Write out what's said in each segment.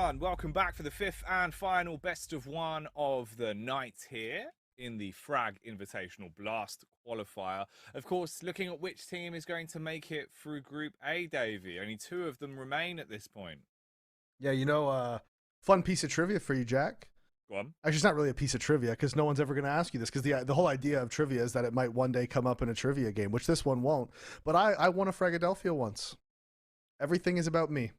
everyone, welcome back for the fifth and final best of one of the night here in the Frag Invitational Blast qualifier. Of course, looking at which team is going to make it through Group A, Davey. Only two of them remain at this point. Yeah, you know, fun piece of trivia for you, Jack. Go on. Actually, it's not really a piece of trivia because no one's ever going to ask you this, because the whole idea of trivia is that it might one day come up in a trivia game, which this one won't. But I won a Fragadelphia once. Everything is about me.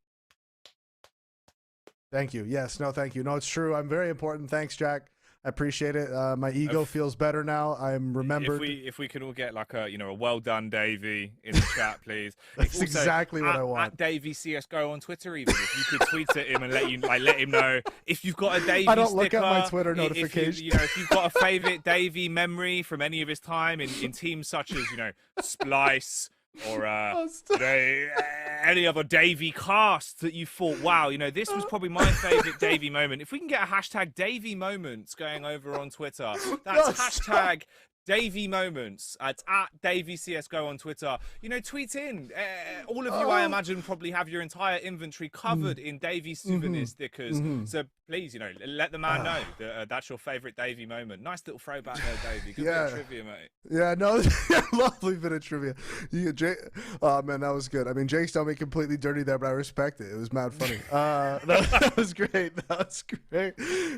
Thank you. Yes, no, thank you. No, it's true. I'm very important. Thanks, Jack. I appreciate it. My ego feels better now. I'm remembered. If we could all get like a a well done Davey in the chat, please. That's also exactly what I want. At Davey CS:GO on Twitter, even if you could tweet at him and let him know if you've got a Davey. I don't sticker, look at my Twitter notifications. If you've got a favorite Davey memory from any of his time in teams such as Splice or any other Davey cast that you thought, wow, this was probably my favorite Davey moment. If we can get a hashtag Davey moments going over on Twitter, that's hashtag Davey moments. It's at Davey CS:GO on Twitter. Tweet in. All of you, I imagine, probably have your entire inventory covered in Davey souvenir stickers. So please, let the man know that that's your favorite Davey moment. Nice little throwback there, Davey. Good bit of trivia, mate. Yeah, no, lovely bit of trivia. Oh man, that was good. I mean, Jake's done me completely dirty there, but I respect it. It was mad funny. That was great. That was great.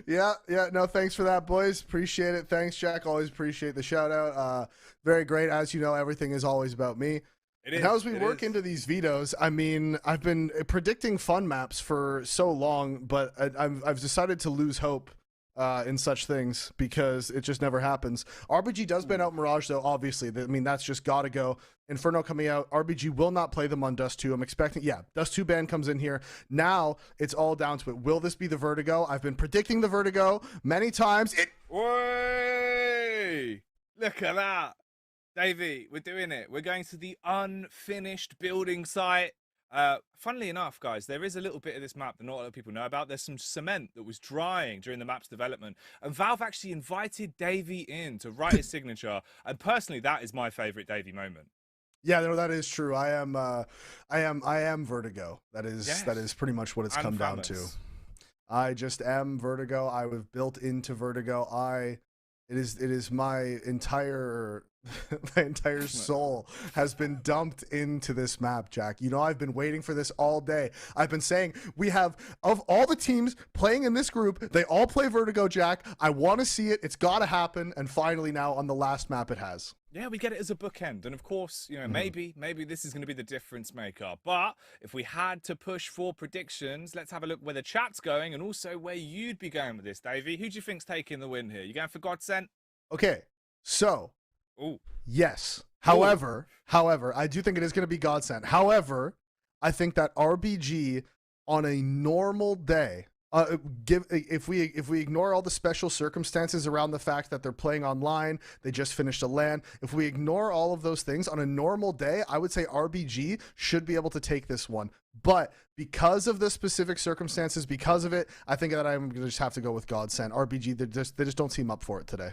Yeah. No, thanks for that, boys. Appreciate it. Thanks, Jack. Always appreciate the shout out. Very great. As you know, everything is always about me. And as we work into these vetoes, I mean, I've been predicting fun maps for so long, but I've decided to lose hope in such things because it just never happens. RBG does ban out Mirage, though, obviously. I mean, that's just got to go. Inferno coming out. RBG will not play them on Dust 2. I'm expecting, Dust 2 ban comes in here. Now it's all down to it. Will this be the Vertigo? I've been predicting the Vertigo many times. Way! Look at that. Davey, we're doing it. We're going to the unfinished building site. Funnily enough, guys, there is a little bit of this map that not a lot of people know about. There's some cement that was drying during the map's development, and Valve actually invited Davey in to write his signature. And personally, that is my favorite Davey moment. Yeah, no, that is true. I am Vertigo. That is pretty much what it's come down to. I just am Vertigo. I was built into Vertigo. It is my entire soul has been dumped into this map, Jack. I've been waiting for this all day. I've been saying we have, of all the teams playing in this group, they all play Vertigo, Jack. I want to see it. It's got to happen. And finally now on the last map it has. Yeah, we get it as a bookend. And of course, maybe this is going to be the difference maker. But if we had to push for predictions, let's have a look where the chat's going and also where you'd be going with this, Davey. Who do you think's taking the win here? You going for GODSENT? Okay, so yes. However, I do think it is going to be GODSENT. However, I think that RBG on a normal day, if we ignore all the special circumstances around the fact that they're playing online, they just finished a LAN. If we ignore all of those things on a normal day, I would say RBG should be able to take this one. But because of the specific circumstances, because of it, I think that I'm going to just have to go with GODSENT. RBG, they just don't seem up for it today.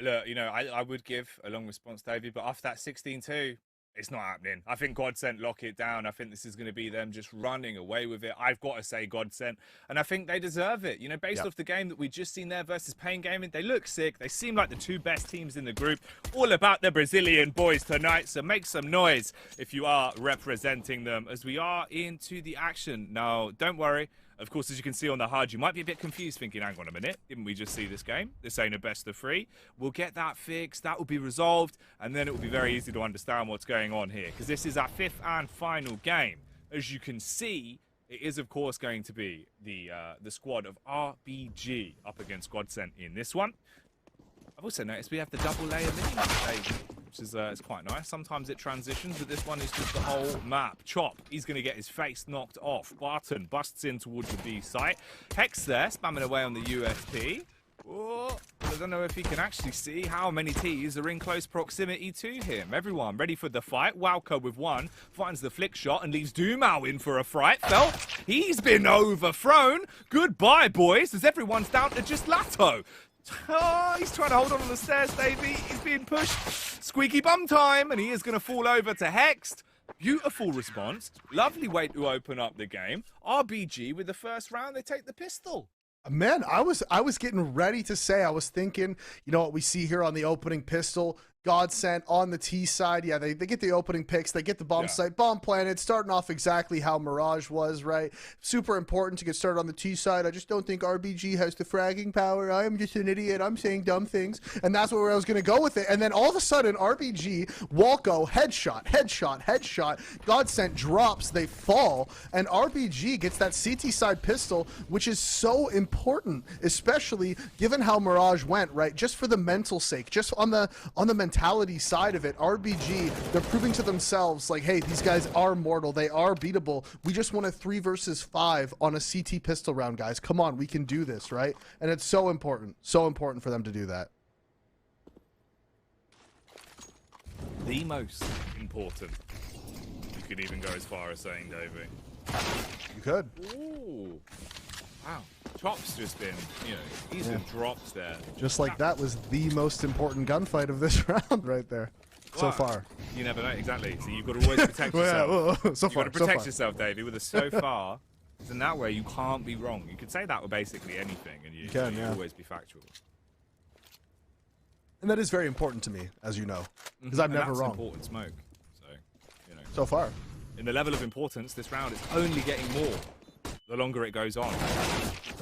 Look, I would give a long response, Davey, but after that 16-2, it's not happening. I think GODSENT lock it down. I think this is going to be them just running away with it. I've got to say GODSENT, and I think they deserve it. Based off the game that we just seen there versus Pain Gaming, they look sick. They seem like the two best teams in the group. All about the Brazilian boys tonight, so make some noise if you are representing them as we are into the action. Now, don't worry. Of course, as you can see on the HUD, you might be a bit confused thinking, hang on a minute, didn't we just see this game? This ain't a best of 3. We'll get that fixed, that will be resolved, and then it will be very easy to understand what's going on here, because this is our 5th and final game. As you can see, it is, of course, going to be the squad of RBG up against GODSENT in this one. I've also noticed we have the double layer mini stage, which is it's quite nice. Sometimes it transitions, but this one is just the whole map. Chop, he's going to get his face knocked off. Barton busts in towards the B site. Hex there, spamming away on the USP. Oh, I don't know if he can actually see how many T's are in close proximity to him. Everyone ready for the fight. Wowko with one, finds the flick shot and leaves Doomau in for a fright. Felt, he's been overthrown. Goodbye, boys, as everyone's down to just Lato. Oh, he's trying to hold on the stairs, Davey. He's being pushed. Squeaky bum time, and he is going to fall over to Hexed. Beautiful response. Lovely way to open up the game. RBG with the first round, they take the pistol. Man, I was getting ready to say, I was thinking, you know what we see here on the opening pistol, GODSENT on the T side. Yeah, they get the opening picks, they get the bomb site, bomb planted, starting off exactly how Mirage was, right? Super important to get started on the T side. I just don't think RBG has the fragging power. I am just an idiot. I'm saying dumb things. And that's where I was going to go with it. And then all of a sudden, RBG, Walko, headshot, headshot, headshot. GODSENT drops, they fall. And RBG gets that CT side pistol, which is so important, especially given how Mirage went, right? Just for the mental sake, just on the mentality side of it, RBG, they're proving to themselves like, hey, these guys are mortal, they are beatable. We just won a 3 versus 5 on a CT pistol round, guys. Come on, we can do this, right? And it's so important for them to do that. The most important. You could even go as far as saying, Davey. You could. Ooh. Wow. Chop's just been, you know, he's been dropped there. Just like that was the most important gunfight of this round right there. So far. You never know, exactly. So you've got to always protect yourself. You've got to protect yourself, Davey, with a so far. In that way, you can't be wrong. You could say that with basically anything, and you can always be factual. And that is very important to me, as you know, because I'm never wrong. Important smoke. So, you know. So far. In the level of importance, this round is only getting more the longer it goes on.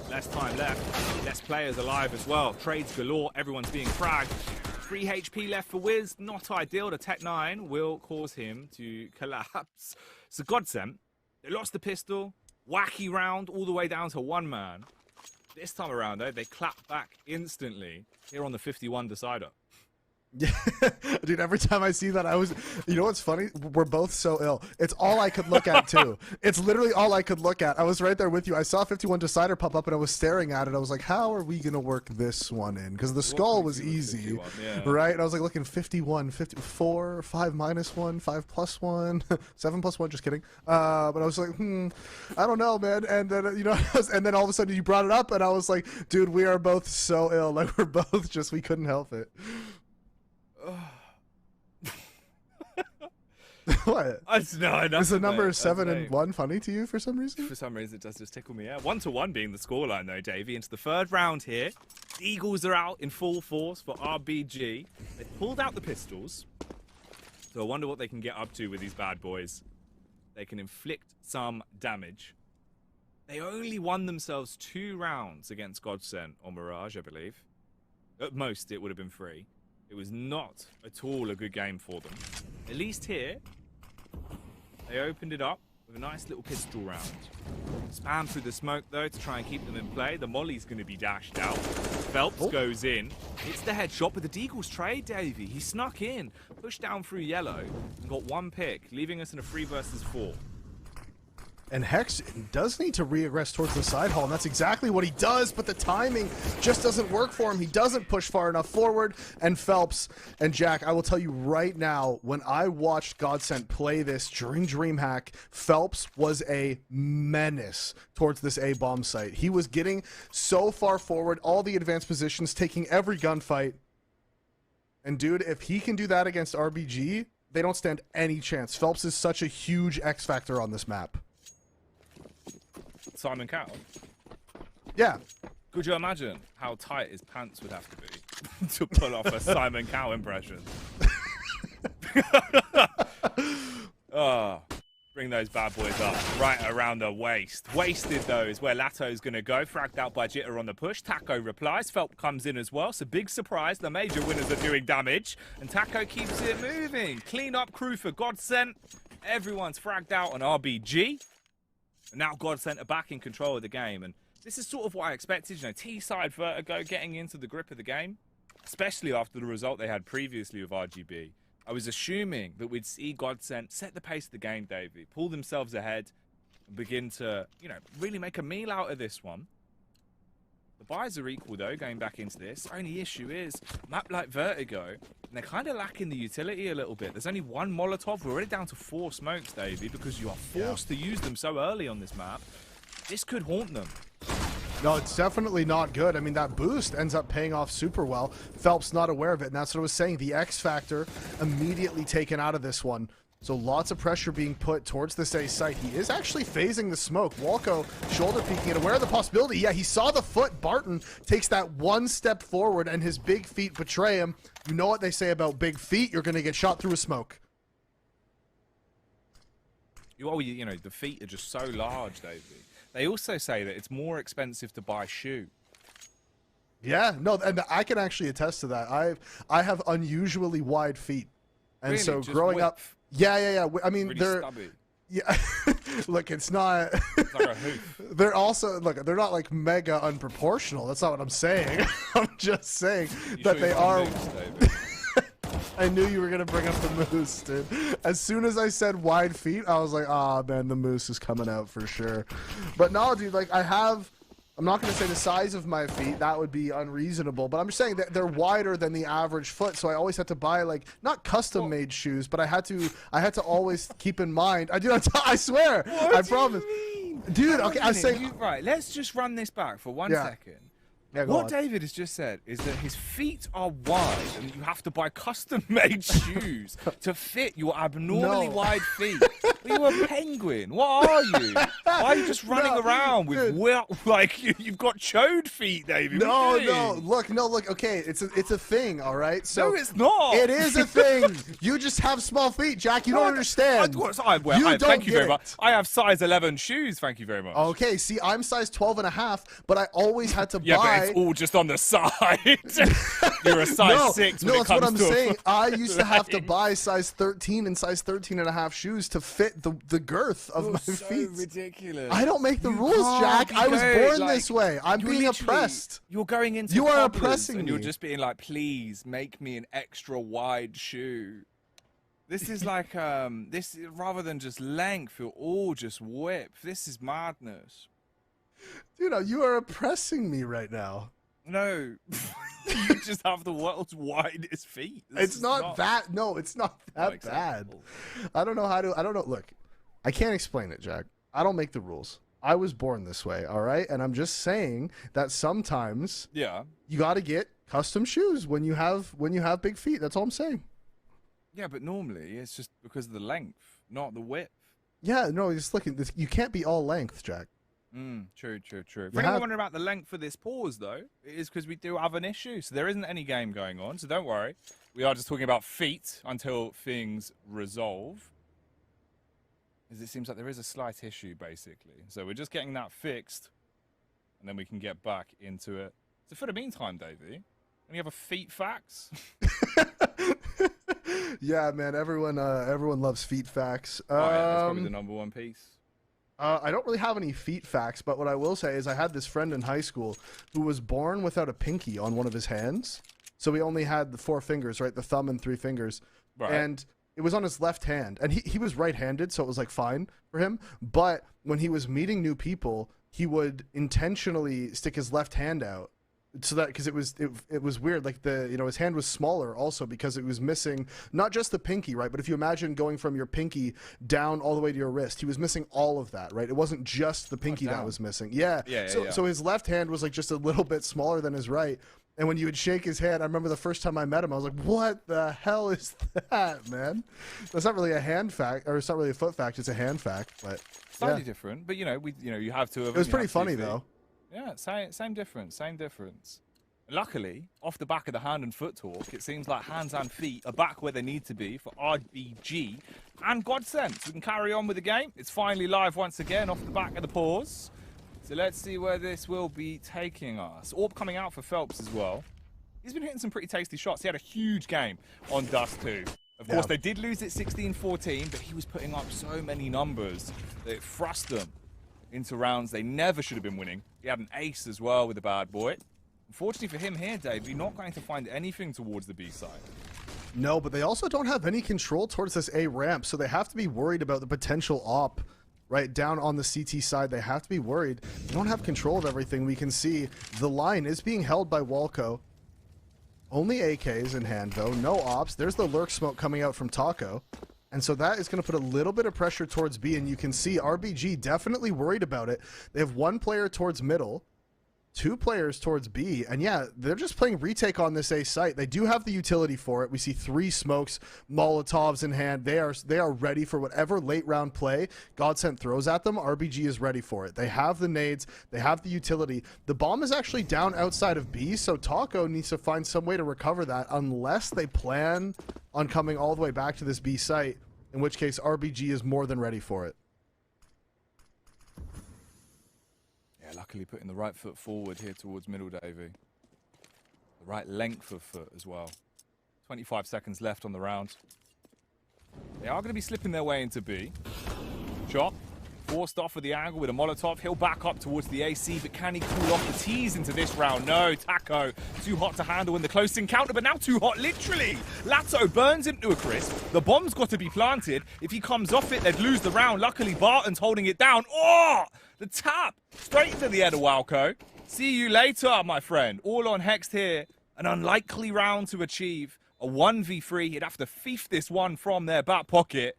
Less time left, less players alive as well. Trades galore, everyone's being fragged. 3 HP left for Wiz, not ideal. The Tech 9 will cause him to collapse. So GODSENT, they lost the pistol, wacky round all the way down to 1 man. This time around though, they clap back instantly here on the 51 decider. Yeah, dude, every time I see that, you know what's funny? We're both so ill. It's all I could look at, too. It's literally all I could look at. I was right there with you. I saw 51 Decider pop up, and I was staring at it. I was like, how are we going to work this one in? Because the skull was easy, right? And I was like, looking 51, 54, 5 minus 1, 5 plus 1, 7 plus 1, just kidding. But I was like, I don't know, man. And then, you know, and then all of a sudden you brought it up, and I was like, dude, we are both so ill. Like, we're both just, we couldn't help it. What? No, is the number 7 and 1 funny to you for some reason? For some reason, it does just tickle me. Yeah, 1-1 being the scoreline though, Davey. Into the 3rd round here. The Eagles are out in full force for RBG. They've pulled out the pistols, so I wonder what they can get up to with these bad boys. They can inflict some damage. They only won themselves 2 rounds against GODSENT or Mirage, I believe. At most, it would have been 3. It was not at all a good game for them. At least here, they opened it up with a nice little pistol round. Spam through the smoke, though, to try and keep them in play. The molly's going to be dashed out. Felps goes in. It's the headshot, but the Deagle's trade, Davey. He snuck in, pushed down through yellow, and got 1 pick, leaving us in a 3 versus 4. And Hex does need to regress towards the side hall, and that's exactly what he does, but the timing just doesn't work for him. He doesn't push far enough forward, and Felps and Jack, I will tell you right now, when I watched GODSENT play this during DreamHack, Felps was a menace towards this A-bomb site. He was getting so far forward, all the advanced positions, taking every gunfight. And dude, if he can do that against RBG, they don't stand any chance. Felps is such a huge X factor on this map. Simon Cowell? Yeah. Could you imagine how tight his pants would have to be to pull off a Simon Cowell impression? Oh, bring those bad boys up right around the waist. Wasted though is where Lato's going to go. Fragged out by Jitter on the push. Taco replies. Felp comes in as well. So big surprise. The major winners are doing damage. And Taco keeps it moving. Clean up crew for GODSENT. Everyone's fragged out on RBG. And now GODSENT are back in control of the game. And this is sort of what I expected. You know, T-side vertigo getting into the grip of the game. Especially after the result they had previously with RGB. I was assuming that we'd see GODSENT set the pace of the game, Davey. Pull themselves ahead. And begin to, you know, really make a meal out of this one. The buys are equal, though, going back into this. Only issue is, map like Vertigo, and they're kind of lacking the utility a little bit. There's only 1 Molotov. We're already down to 4 smokes, Davey, because you are forced to use them so early on this map. This could haunt them. No, it's definitely not good. I mean, that boost ends up paying off super well. Felps not aware of it, and that's what I was saying. The X factor immediately taken out of this one. So lots of pressure being put towards this A site. He is actually phasing the smoke. Walco shoulder peeking and aware of the possibility. Yeah, he saw the foot. Barton takes that one step forward and his big feet betray him. You know what they say about big feet? You're going to get shot through a smoke. Well, you know, the feet are just so large, Davey. They also say that it's more expensive to buy a shoe. Yeah, no, and I can actually attest to that. I have unusually wide feet. And really? So Just growing up, yeah. I mean, really they're stubby. Yeah, look, it's not. It's like a hoof. They're also they're not like mega unproportional. That's not what I'm saying. I'm just saying that they are. I knew you were gonna bring up the moose, dude. As soon as I said wide feet, I was like, ah, man, the moose is coming out for sure. But no, dude, like I'm not going to say the size of my feet. That would be unreasonable. But I'm just saying that they're wider than the average foot. So I always had to buy, like, not custom-made shoes, but I had to always keep in mind. I swear. I promise. Dude, okay, I was saying. Right, let's just run this back for 1 second. Yeah, what David has just said is that his feet are wide and you have to buy custom-made shoes to fit your abnormally wide feet. Are you a penguin? What are you? Why are you just running around with you've got chode feet, David? No. Look. Okay, it's a thing. All right. So no, it's not. It is a thing. You just have small feet, Jack. You don't understand. Thank you very much. I have size 11 shoes. Thank you very much. Okay. See, I'm size 12 and a half, but I always had to buy. But it's all just on the side. You're a size 6. No, that's what I'm saying. I used to have to buy size 13 and size 13 and a half shoes to fit the girth of my feet. Ridiculous. I don't make the rules, Jack. I was born this way. I'm being oppressed. You're going into You are oppressing and me. you're just being like, please make me an extra wide shoe. This is like this rather than just length, you're all just width. This is madness. Dude, you are oppressing me right now. No, you just have the world's widest feet. It's not that. No, it's not that bad. I don't know how to. I don't know. Look, I can't explain it, Jack. I don't make the rules. I was born this way, all right? And I'm just saying that sometimes, you got to get custom shoes when you have big feet. That's all I'm saying. Yeah, but normally it's just because of the length, not the width. Yeah, no, just looking. You can't be all length, Jack. True. If anyone wondering about the length for this pause, though, it is because we do have an issue. So there isn't any game going on, so don't worry. We are just talking about feet until things resolve. Because it seems like there is a slight issue, basically. So we're just getting that fixed, and then we can get back into it. So for the meantime, Davey, any other feet facts? Yeah, man, everyone loves feet facts. Oh, yeah, that's probably the number one piece. I don't really have any feet facts, but what I will say is I had this friend in high school who was born without a pinky on one of his hands. So he only had the 4 fingers, right? The thumb and 3 fingers. Right. And it was on his left hand. And he was right-handed, so it was like fine for him. But when he was meeting new people, he would intentionally stick his left hand out. So that because it was weird, like his hand was smaller also because it was missing not just the pinky, right, but if you imagine going from your pinky down all the way to your wrist, he was missing all of that, right? It wasn't just the pinky that was missing. So his left hand was like just a little bit smaller than his right, and when you would shake his hand, I remember the first time I met him, I was like, what the hell is that, man? That's not really a hand fact, or it's not really a foot fact, it's a hand fact, but slightly different, but you have to. It was pretty funny though. Yeah, same difference. Luckily, off the back of the hand and foot talk, it seems like hands and feet are back where they need to be for RBG and GODSENT. So we can carry on with the game. It's finally live once again off the back of the pause. So let's see where this will be taking us. Orb coming out for Felps as well. He's been hitting some pretty tasty shots. He had a huge game on Dust 2. Of course, they did lose it 16-14, but he was putting up so many numbers that it thrust them into rounds they never should have been winning. He had an ace as well with the bad boy. Unfortunately for him here, Dave, you're not going to find anything towards the B side. No, but they also don't have any control towards this A ramp, so they have to be worried about the potential op right down on the CT side. They have to be worried. They don't have control of everything. We can see the line is being held by Walco. Only AKs in hand, though. No ops. There's the lurk smoke coming out from Taco. And so that is going to put a little bit of pressure towards B, and you can see RBG definitely worried about it. They have one player towards middle, 2 players towards B, and yeah, they're just playing retake on this A site. They do have the utility for it. We see 3 smokes, Molotovs in hand. They are ready for whatever late round play GODSENT throws at them. RBG is ready for it. They have the nades, they have the utility. The bomb is actually down outside of B, so Taco needs to find some way to recover that unless they plan on coming all the way back to this B site, in which case RBG is more than ready for it. Luckily putting the right foot forward here towards middle, Davey. The right length of foot as well. 25 seconds left on the round. They are going to be slipping their way into B. Chop, forced off with the angle with a Molotov. He'll back up towards the AC, but can he cool off the T's into this round? No, Taco, too hot to handle in the close encounter, but now too hot, literally. Lato burns him to a crisp. The bomb's got to be planted. If he comes off it, they'd lose the round. Luckily, Barton's holding it down. Oh! The tap straight into the head of Walco. See you later, my friend. All on Hext here. An unlikely round to achieve. A 1v3. He'd have to thief this one from their back pocket.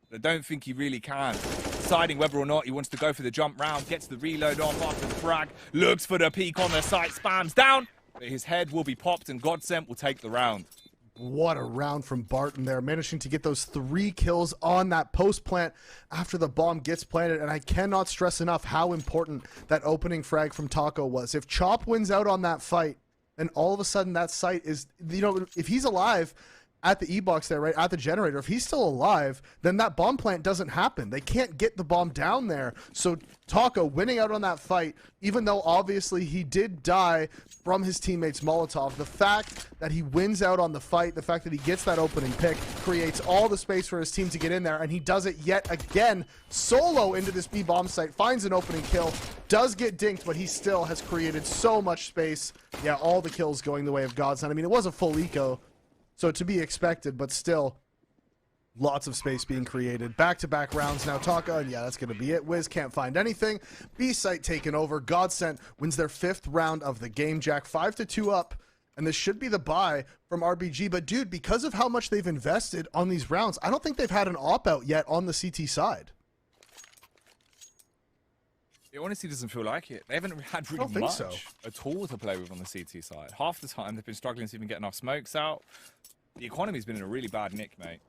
But I don't think he really can. Deciding whether or not he wants to go for the jump round. Gets the reload off after the frag. Looks for the peek on the site. Spams down. But his head will be popped and GODSENT will take the round. What a round from Barton there, managing to get those 3 kills on that post plant after the bomb gets planted. And I cannot stress enough how important that opening frag from Taco was. If Chop wins out on that fight, then all of a sudden that site is, you know, if he's alive at the E-box there, right, at the generator, if he's still alive, then that bomb plant doesn't happen. They can't get the bomb down there. So Taco winning out on that fight, even though obviously he did die from his teammate's Molotov, the fact that he wins out on the fight, the fact that he gets that opening pick, creates all the space for his team to get in there, and he does it yet again, solo into this B bomb site, finds an opening kill, does get dinked, but he still has created so much space. Yeah, all the kills going the way of GODSENT. I mean, it was a full eco, so to be expected, but still, lots of space being created. Back-to-back rounds now. Taka, and yeah, that's going to be it. Wiz can't find anything. B site taken over. GODSENT wins their 5th round of the game. Jack 5-2 up, and this should be the bye from RBG. But dude, because of how much they've invested on these rounds, I don't think they've had an op-out yet on the CT side. It honestly doesn't feel like it. They haven't had really much at all to play with on the CT side. Half the time, they've been struggling to even get enough smokes out. The economy's been in a really bad nick, mate.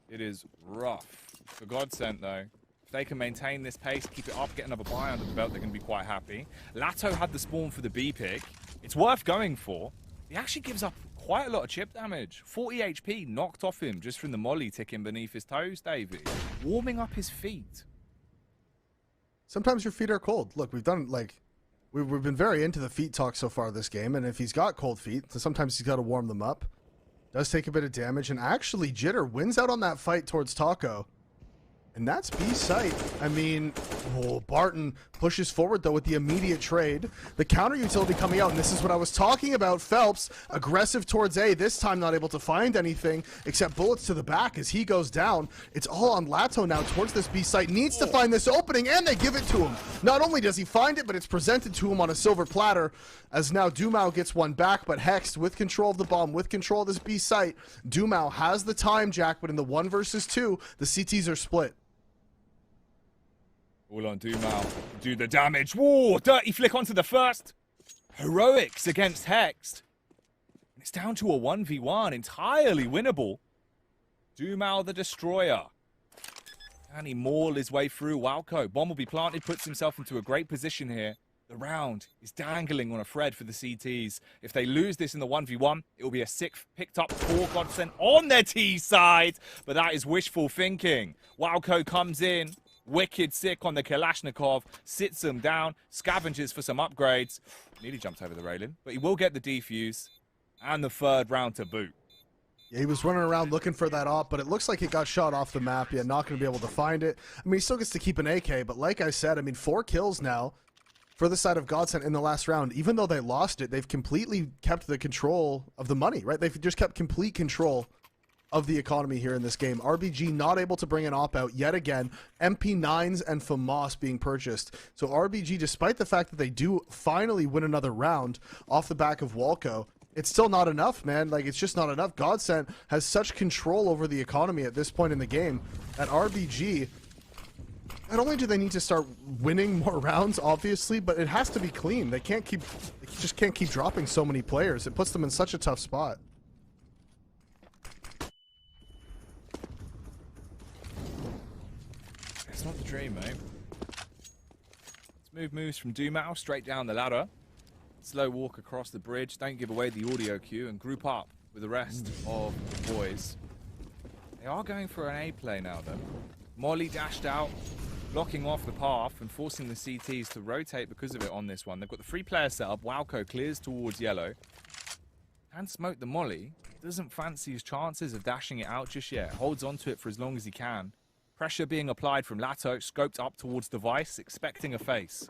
It is rough. For GODSENT, though, if they can maintain this pace, keep it up, get another buy under the belt, they're going to be quite happy. Lato had the spawn for the B pick. It's worth going for. He actually gives up quite a lot of chip damage. 40 HP knocked off him just from the molly ticking beneath his toes, Davey. Warming up his feet. Sometimes your feet are cold. Look, we've done, like, we've been very into the feet talk so far this game, and if he's got cold feet, so sometimes he's got to warm them up. Does take a bit of damage, and actually Jitter wins out on that fight towards Taco. And that's B site. I mean, Barton pushes forward, though, with the immediate trade. The counter utility coming out, and this is what I was talking about. Felps, aggressive towards A, this time not able to find anything except bullets to the back as he goes down. It's all on Lato now towards this B site. Needs to find this opening, and they give it to him. Not only does he find it, but it's presented to him on a silver platter, as now Dumao gets one back, but Hext with control of the bomb, with control of this B site. Dumao has the time, Jack, but in the 1 versus 2, the CTs are split. All on Dumao. Do the damage. Whoa, dirty flick onto the first. Heroics against Hext. And it's down to a 1v1. Entirely winnable. Dumao the Destroyer. Can he maul his way through Walco? Bomb will be planted. Puts himself into a great position here. The round is dangling on a thread for the CTs. If they lose this in the 1v1, it will be a 6th picked up for GODSENT on their T side. But that is wishful thinking. Walco comes in. Wicked sick on the Kalashnikov, sits him down, scavenges for some upgrades. Nearly jumped over the railing, but he will get the defuse and the 3rd round to boot. Yeah, he was running around looking for that op, but it looks like it got shot off the map. Yeah, not going to be able to find it. I mean, he still gets to keep an AK, but like I said, I mean, 4 kills now for the side of GODSENT in the last round. Even though they lost it, they've completely kept the control of the money, right? They've just kept complete control of the economy here in this game. RBG not able to bring an op out yet again. MP9s and FAMAS being purchased. So RBG, despite the fact that they do finally win another round off the back of Walco, it's still not enough, man. Like, it's just not enough. GODSENT has such control over the economy at this point in the game that RBG Not only do they need to start winning more rounds, obviously, but it has to be clean. They just can't keep dropping so many players. It puts them in such a tough spot. It's not the dream, mate. Smooth moves from Dumao straight down the ladder. Slow walk across the bridge. Don't give away the audio cue and group up with the rest of the boys. They are going for an A play now, though. Molly dashed out, blocking off the path and forcing the CTs to rotate because of it on this one. They've got the 3-player setup. Wowco clears towards yellow. Can smoke the Molly. Doesn't fancy his chances of dashing it out just yet. Holds onto it for as long as he can. Pressure being applied from Lato, scoped up towards device, expecting a face.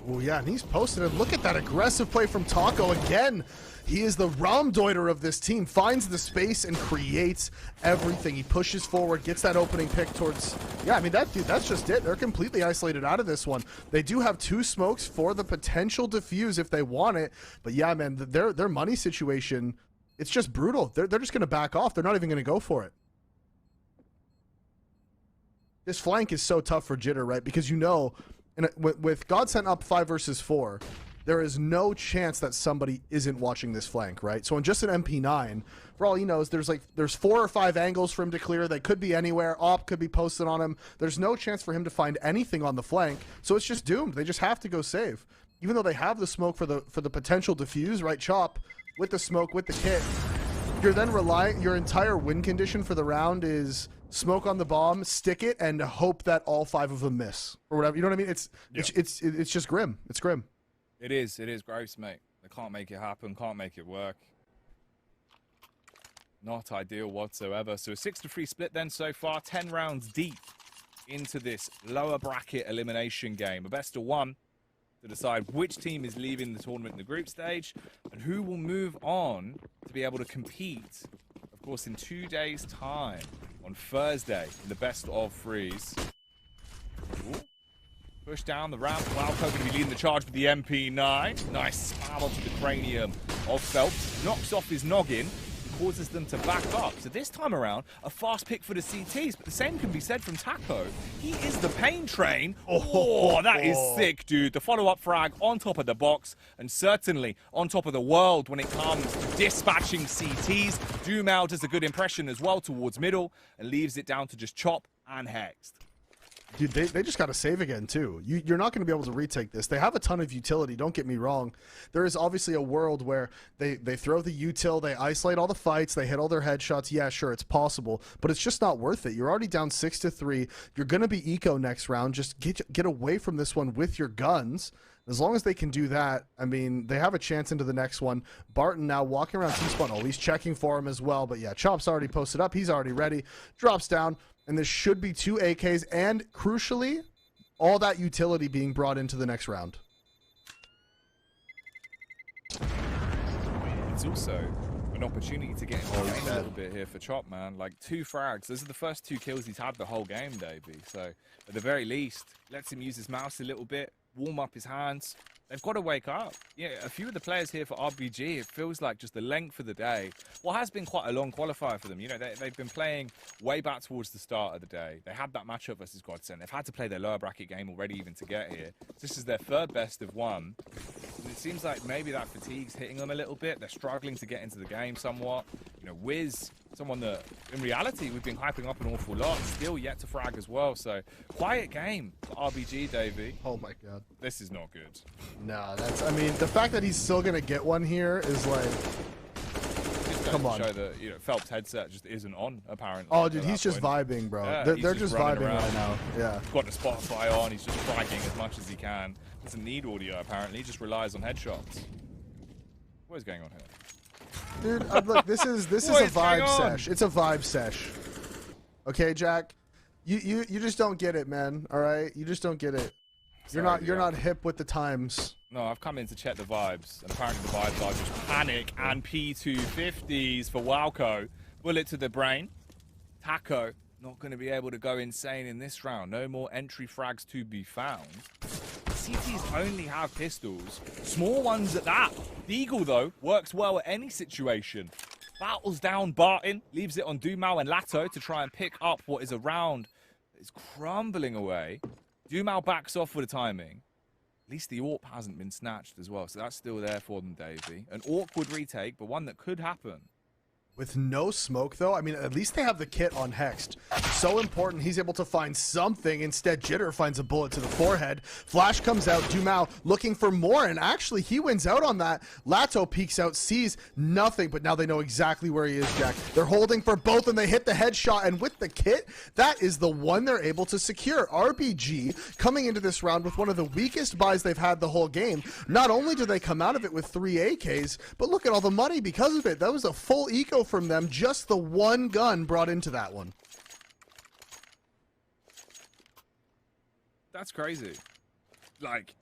Oh yeah, and he's posted it. Look at that aggressive play from Taco again. He is the Raumdeuter of this team, finds the space and creates everything. He pushes forward, gets that opening pick towards... Yeah, I mean, that's just it. They're completely isolated out of this one. They do have 2 smokes for the potential defuse if they want it. But yeah, man, their money situation, it's just brutal. They're just going to back off. They're not even going to go for it. This flank is so tough for Jitter, right? Because you know... And with GODSENT up 5 versus 4, there is no chance that somebody isn't watching this flank, right? So in just an MP9, for all he knows, there's 4 or 5 angles for him to clear. They could be anywhere. Op could be posted on him. There's no chance for him to find anything on the flank. So it's just doomed. They just have to go save. Even though they have the smoke for the potential defuse, right? Chop with the smoke, with the kit. You're then relying, your entire win condition for the round is smoke on the bomb, stick it, and hope that all 5 of them miss or whatever. You know what I mean? It's just grim. It's grim. It is gross, mate. They can't make it happen, can't make it work. Not ideal whatsoever. So a 6-3 split then so far, 10 rounds deep into this lower bracket elimination game. A best of 1 to decide which team is leaving the tournament in the group stage and who will move on to be able to compete, of course, in 2 days' time on Thursday in the best of 3s. Ooh. Push down the ramp. Wowco going to be leading the charge with the MP9. Nice spam onto the cranium of Felps. Knocks off his noggin. Causes them to back up. So this time around, a fast pick for the CTs, but the same can be said from Taco. He is the pain train. Oh, that is sick, dude. The follow-up frag on top of the box, and certainly on top of the world when it comes to dispatching CTs. Dumao does a good impression as well towards middle, and leaves it down to just Chop and Hexed. Dude, they just got to save again, too. You're not going to be able to retake this. They have a ton of utility, don't get me wrong. There is obviously a world where they throw the util, they isolate all the fights, they hit all their headshots. Yeah, sure, it's possible, but it's just not worth it. You're already down 6-3. You're going to be eco next round. Just get away from this one with your guns. As long as they can do that, I mean, they have a chance into the next one. Barton now walking around T-spawn. Oh, he's checking for him as well, but yeah, Chop's already posted up. He's already ready. Drops down. And this should be 2 AKs and, crucially, all that utility being brought into the next round. It's also an opportunity to get into the game a little bit here for Chop, man. Like, 2 frags. Those are the first 2 kills he's had the whole game, Davey. So, at the very least, lets him use his mouse a little bit, warm up his hands. They've got to wake up. Yeah, a few of the players here for RBG, it feels like just the length of the day. What has been quite a long qualifier for them. You know, they've been playing way back towards the start of the day. They had that matchup versus GODSENT. They've had to play their lower bracket game already even to get here. This is their 3rd best of 1. And it seems like maybe that fatigue's hitting them a little bit. They're struggling to get into the game somewhat. You know, Wiz, someone that, in reality, we've been hyping up an awful lot. Still yet to frag as well. So, quiet game for RBG, Davey. Oh, my God. This is not good. No, I mean, the fact that he's still going to get one here is like... Come on. Show that, you know, Felps' headset just isn't on, apparently. Oh, dude, he's just vibing, bro. Yeah, they're just vibing around right now. Yeah. He's got the Spotify on. He's just fragging as much as he can. Doesn't need audio, apparently. He just relies on headshots. What is going on here? Dude, look, this is a vibe sesh. It's a vibe sesh. Okay, Jack? You just don't get it, man. All right? You just don't get it. You're not hip with the times. No, I've come in to check the vibes. And apparently the vibes are just panic and P250s for Wowco. Bullet to the brain. Taco not going to be able to go insane in this round. No more entry frags to be found. CTs only have pistols. Small ones at that. The Eagle, though, works well at any situation. Battles down Barton. Leaves it on Dumao and Lato to try and pick up what is around It's crumbling away. Dumao backs off with the timing. At least the AWP hasn't been snatched as well, so that's still there for them, Davey. An awkward retake, but one that could happen. With no smoke, though, I mean, at least they have the kit on Hext. So important, he's able to find something. Instead, Jitter finds a bullet to the forehead. Flash comes out, Dumao looking for more, and actually, he wins out on that. Lato peeks out, sees nothing, but now they know exactly where he is, Jack. They're holding for both, and they hit the headshot, and with the kit, that is the one they're able to secure. RBG coming into this round with one of the weakest buys they've had the whole game. Not only do they come out of it with 3 AKs, but look at all the money because of it. That was a full eco from them, just the one gun brought into that one. That's crazy. Like,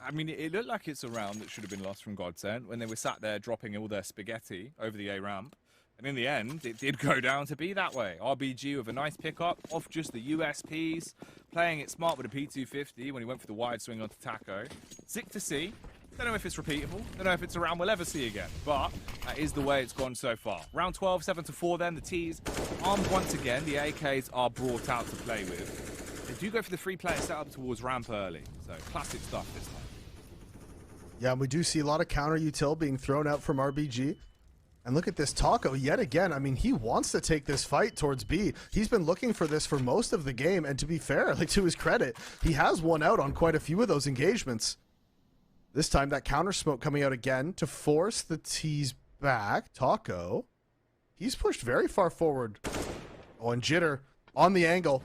I mean, it looked like it's a round that should have been lost from GODSENT when they were sat there dropping all their spaghetti over the A ramp. And in the end, it did go down to be that way. RBG with a nice pickup off just the USPs, playing it smart with a P250 when he went for the wide swing onto Taco. Sick to see. Don't know if it's repeatable. Don't know if it's a round we'll ever see again. But that is the way it's gone so far. Round 12, 7-4 then. The T's armed once again. The AKs are brought out to play with. They do go for the free-player setup towards ramp early. So classic stuff this time. Yeah, and we do see a lot of counter util being thrown out from RBG. And look at this Taco yet again. I mean, he wants to take this fight towards B. He's been looking for this for most of the game. And to be fair, like to his credit, he has won out on quite a few of those engagements. This time, that counter smoke coming out again to force the T's back. Taco, he's pushed very far forward. Oh, and Jitter on the angle.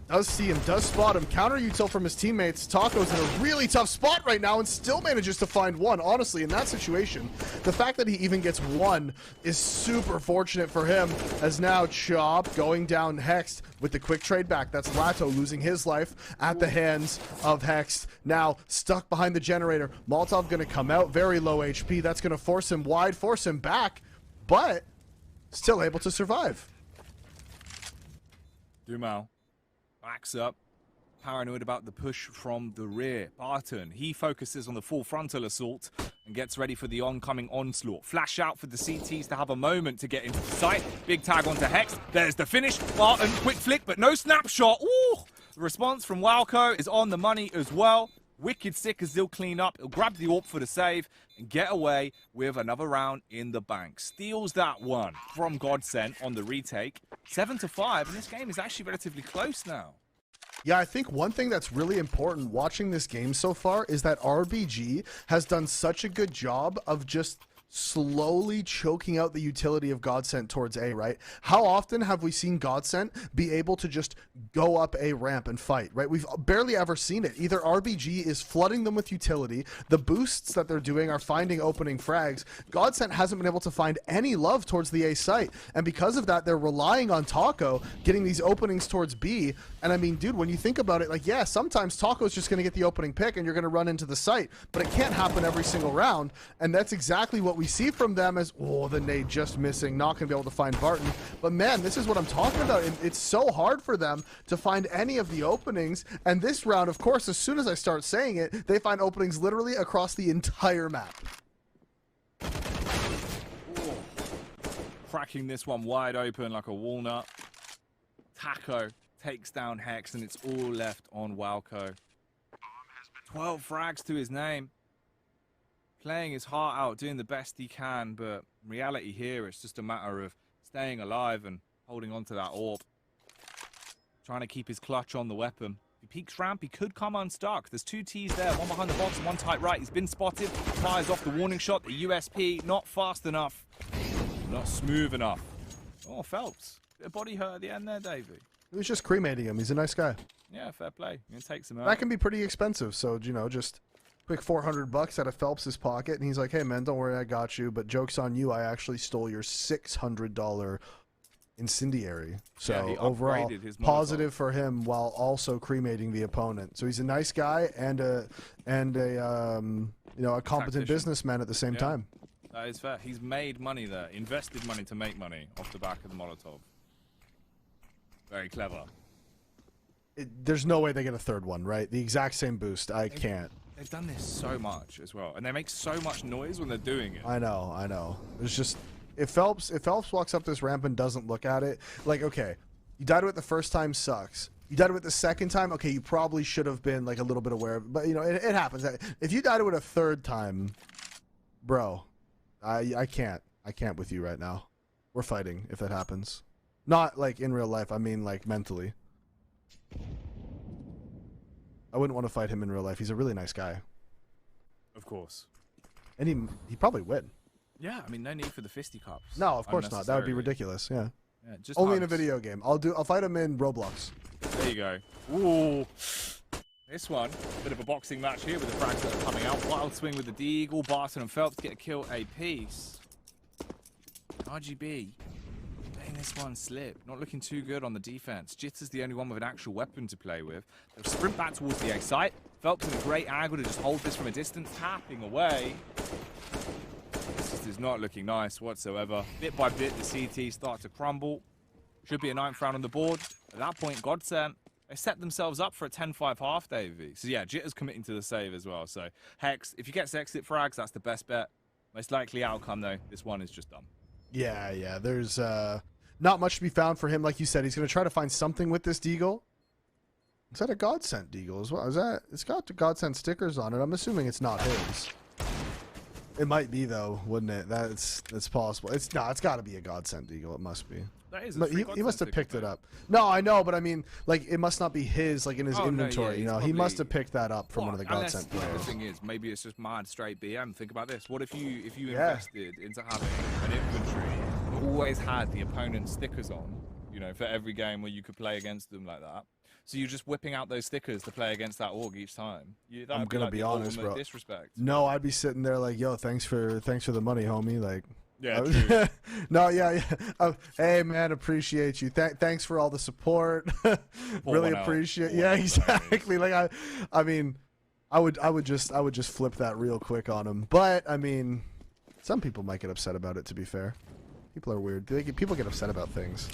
Does see him, does spot him. Counter util from his teammates. Taco's in a really tough spot right now and still manages to find one. Honestly, in that situation, the fact that he even gets one is super fortunate for him, as now Chop going down Hext with the quick trade back. That's Lato losing his life at the hands of Hext. Now stuck behind the generator. Molotov going to come out, very low HP. That's going to force him wide, force him back, but still able to survive. Dumao backs up, paranoid about the push from the rear. Barton, he focuses on the full frontal assault and gets ready for the oncoming onslaught. Flash out for the CTs to have a moment to get into the site. Big tag onto Hex. There's the finish. Barton, quick flick, but no snapshot. Ooh! The response from Walco is on the money as well. Wicked sick as they'll clean up. He'll grab the AWP for the save and get away with another round in the bank. Steals that one from GODSENT on the retake. 7-5, and this game is actually relatively close now. Yeah, I think one thing that's really important watching this game so far is that RBG has done such a good job of just slowly choking out the utility of GODSENT towards A, right? How often have we seen GODSENT be able to just go up a ramp and fight, right? We've barely ever seen it. Either RBG is flooding them with utility, the boosts that they're doing are finding opening frags. GODSENT hasn't been able to find any love towards the A site, and because of that, they're relying on Taco getting these openings towards B. And I mean, dude, when you think about it, like, yeah, sometimes Taco's just going to get the opening pick and you're going to run into the site, but it can't happen every single round, and that's exactly what we see from them. As oh, the nade just missing, not gonna be able to find Barton. But man, this is what I'm talking about. It's so hard for them to find any of the openings, and this round, of course, as soon as I start saying it, they find openings literally across the entire map. Ooh. Cracking this one wide open like a walnut. Taco takes down Hex, and it's all left on Walco. 12 frags to his name. Playing his heart out, doing the best he can, but in reality here, it's just a matter of staying alive and holding on to that AWP. Trying to keep his clutch on the weapon. If he peeks ramp, he could come unstuck. There's 2 T's there, one behind the box and one tight right. He's been spotted, fires off the warning shot, the USP, not fast enough, not smooth enough. Oh, Phelps. Bit of body hurt at the end there, Davey. He was just cremating him. He's a nice guy. Yeah, fair play. He takes him out. That can be pretty expensive, so, you know, just quick $400 out of Phelps's pocket, and he's like, hey man, don't worry, I got you, but joke's on you, I actually stole your $600 incendiary. So yeah, overall positive for him while also cremating the opponent. So he's a nice guy and a you know, a competent businessman at the same time. That is fair. He's made money there, invested money to make money off the back of the Molotov. Very clever. There's no way they get a third one, right? The exact same boost. I can't. They've done this so much as well, and they make so much noise when they're doing it. I know. It's just if Phelps walks up this ramp and doesn't look at it, like, okay, you died to it the first time, sucks. You died of it the second time. Okay, you probably should have been like a little bit aware of it, but you know it happens. If you died of it a third time, bro, I can't with you right now. We're fighting if that happens. Not like in real life. I mean like mentally. I wouldn't want to fight him in real life. He's a really nice guy. Of course. And he probably win. Yeah, I mean, no need for the fisticuffs. No, of course not. That would be ridiculous. Yeah. Yeah, just only hugs. in a video game. I'll fight him in Roblox. There you go. Ooh. This one, bit of a boxing match here with the frags that are coming out. Wild swing with the deagle. Barton and Phelps get a kill apiece. RGB letting this one slip. Not looking too good on the defense. Jitter's the only one with an actual weapon to play with. They'll sprint back towards the A site. Phelps in a great angle to just hold this from a distance, tapping away. This is not looking nice whatsoever. Bit by bit, the CT start to crumble. Should be a 9th round on the board. At that point, GODSENT, they set themselves up for a 10-5 half, Davey. So yeah, Jitter's committing to the save as well. So Hex, if you get exit frags, that's the best bet. Most likely outcome, though, this one is just done. Yeah. There's not much to be found for him. Like you said, he's going to try to find something with this deagle. Is that a GODSENT deagle as well? It's got the GODSENT stickers on it. I'm assuming it's not his. It might be though, wouldn't it? That's possible. It's got to be a GODSENT deagle. It must be. That is. He must have picked it up. No, I know, but I mean, like, it must not be his, like in his inventory. No, yeah, you know, probably, he must have picked that up from one of the GODSENT players. players. The thing is, maybe it's just mad straight BM. Think about this. What if you invested into having an inventory that always had the opponent's stickers on? You know, for every game where you could play against them like that. So you're just whipping out those stickers to play against that org each time. I'm gonna be honest, bro. Disrespect. No, I'd be sitting there like, yo, thanks for the money, homie. Like, yeah, true. No, yeah. Hey, man, appreciate you. Thanks for all the support. Really appreciate. Yeah, exactly. Like, I mean, I would just flip that real quick on him. But I mean, some people might get upset about it. To be fair, people are weird. People get upset about things.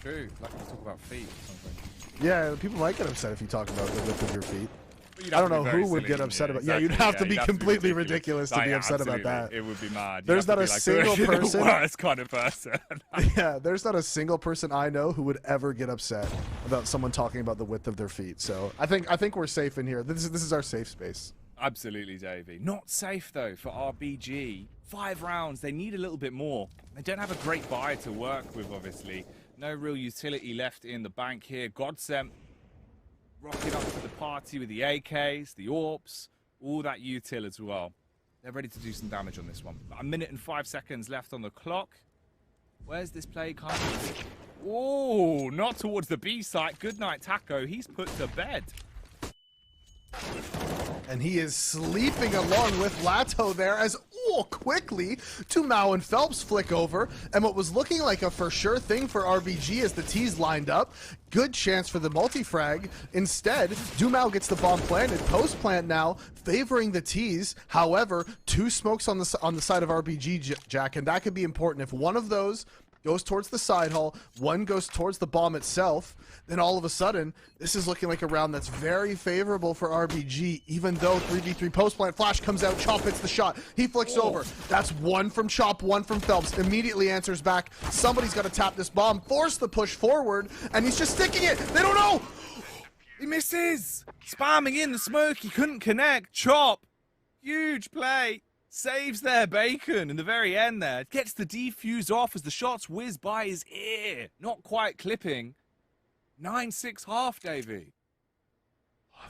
True. Like you talk about feet or something. Yeah, people might get upset if you talk about the width of your feet. I don't know who would get upset about. Exactly. Yeah, you'd have to be completely ridiculous to be upset about that. It would be mad. There's not a single person. The worst kind of person. Yeah, there's not a single person I know who would ever get upset about someone talking about the width of their feet. So I think we're safe in here. This is our safe space. Absolutely, Davey. Not safe though for RBG. 5 rounds. They need a little bit more. They don't have a great buy to work with, obviously. No real utility left in the bank here. GODSENT rocking up to the party with the AKs, the AWPs, all that util as well. They're ready to do some damage on this one. About 1 minute and 5 seconds left on the clock. Where's this play coming? Oh, not towards the B site. Good night, Taco. He's put to bed. And he is sleeping along with Lato there as quickly Dumao and Phelps flick over, and what was looking like a for sure thing for RBG as the T's lined up. Good chance for the multi-frag. Instead, Dumao gets the bomb planted. Post plant now favoring the T's. However, 2 smokes on the side of RBG, Jack, and that could be important. If one of those goes towards the side hull, one goes towards the bomb itself, then all of a sudden, this is looking like a round that's very favorable for RBG, even though 3v3 post plant flash comes out, Chop hits the shot, he flicks over. That's 1 from Chop, 1 from Phelps, immediately answers back. Somebody's got to tap this bomb, force the push forward, and he's just sticking it. They don't know. He misses. Spamming in the smoke, he couldn't connect. Chop, huge play. Saves their bacon in the very end there. Gets the defuse off as the shots whiz by his ear. Not quite clipping. 9-6 half, Davey.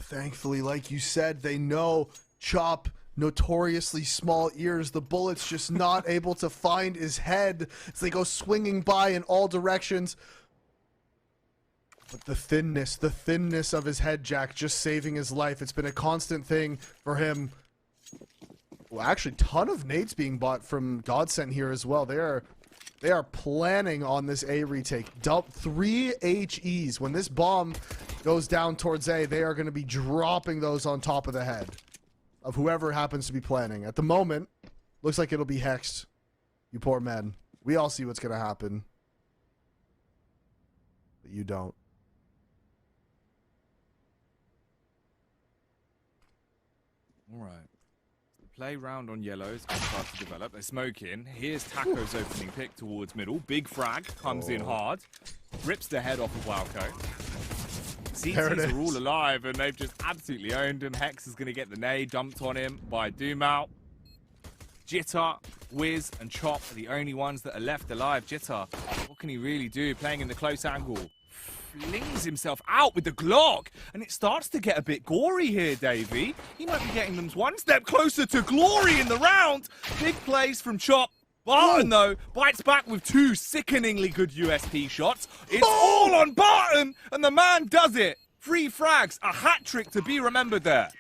Thankfully, like you said, they know Chop, notoriously small ears. The bullet's just not able to find his head as they go swinging by in all directions. But the thinness of his head, Jack, just saving his life. It's been a constant thing for him. Well, actually, ton of nades being bought from GODSENT here as well. They are planning on this A retake. 3 HEs. When this bomb goes down towards A, they are going to be dropping those on top of the head of whoever happens to be planning. At the moment, looks like it'll be hexed. You poor men. We all see what's going to happen. But you don't. All right. Play round on yellows can start to develop. They smoke in. Here's Taco's opening pick towards middle. Big frag comes in hard. Rips the head off of Wildco. CTs are all alive, and they've just absolutely owned him. Hex is going to get the nade dumped on him by Doomout. Jitter, Wiz, and Chop are the only ones that are left alive. Jitter, what can he really do? Playing in the close angle. Flings himself out with the Glock, and it starts to get a bit gory here, Davey. He might be getting them one step closer to glory in the round. Big plays from Chop. Barton, though, bites back with 2 sickeningly good USP shots. It's all on Barton, and the man does it. 3 frags, a hat trick to be remembered there.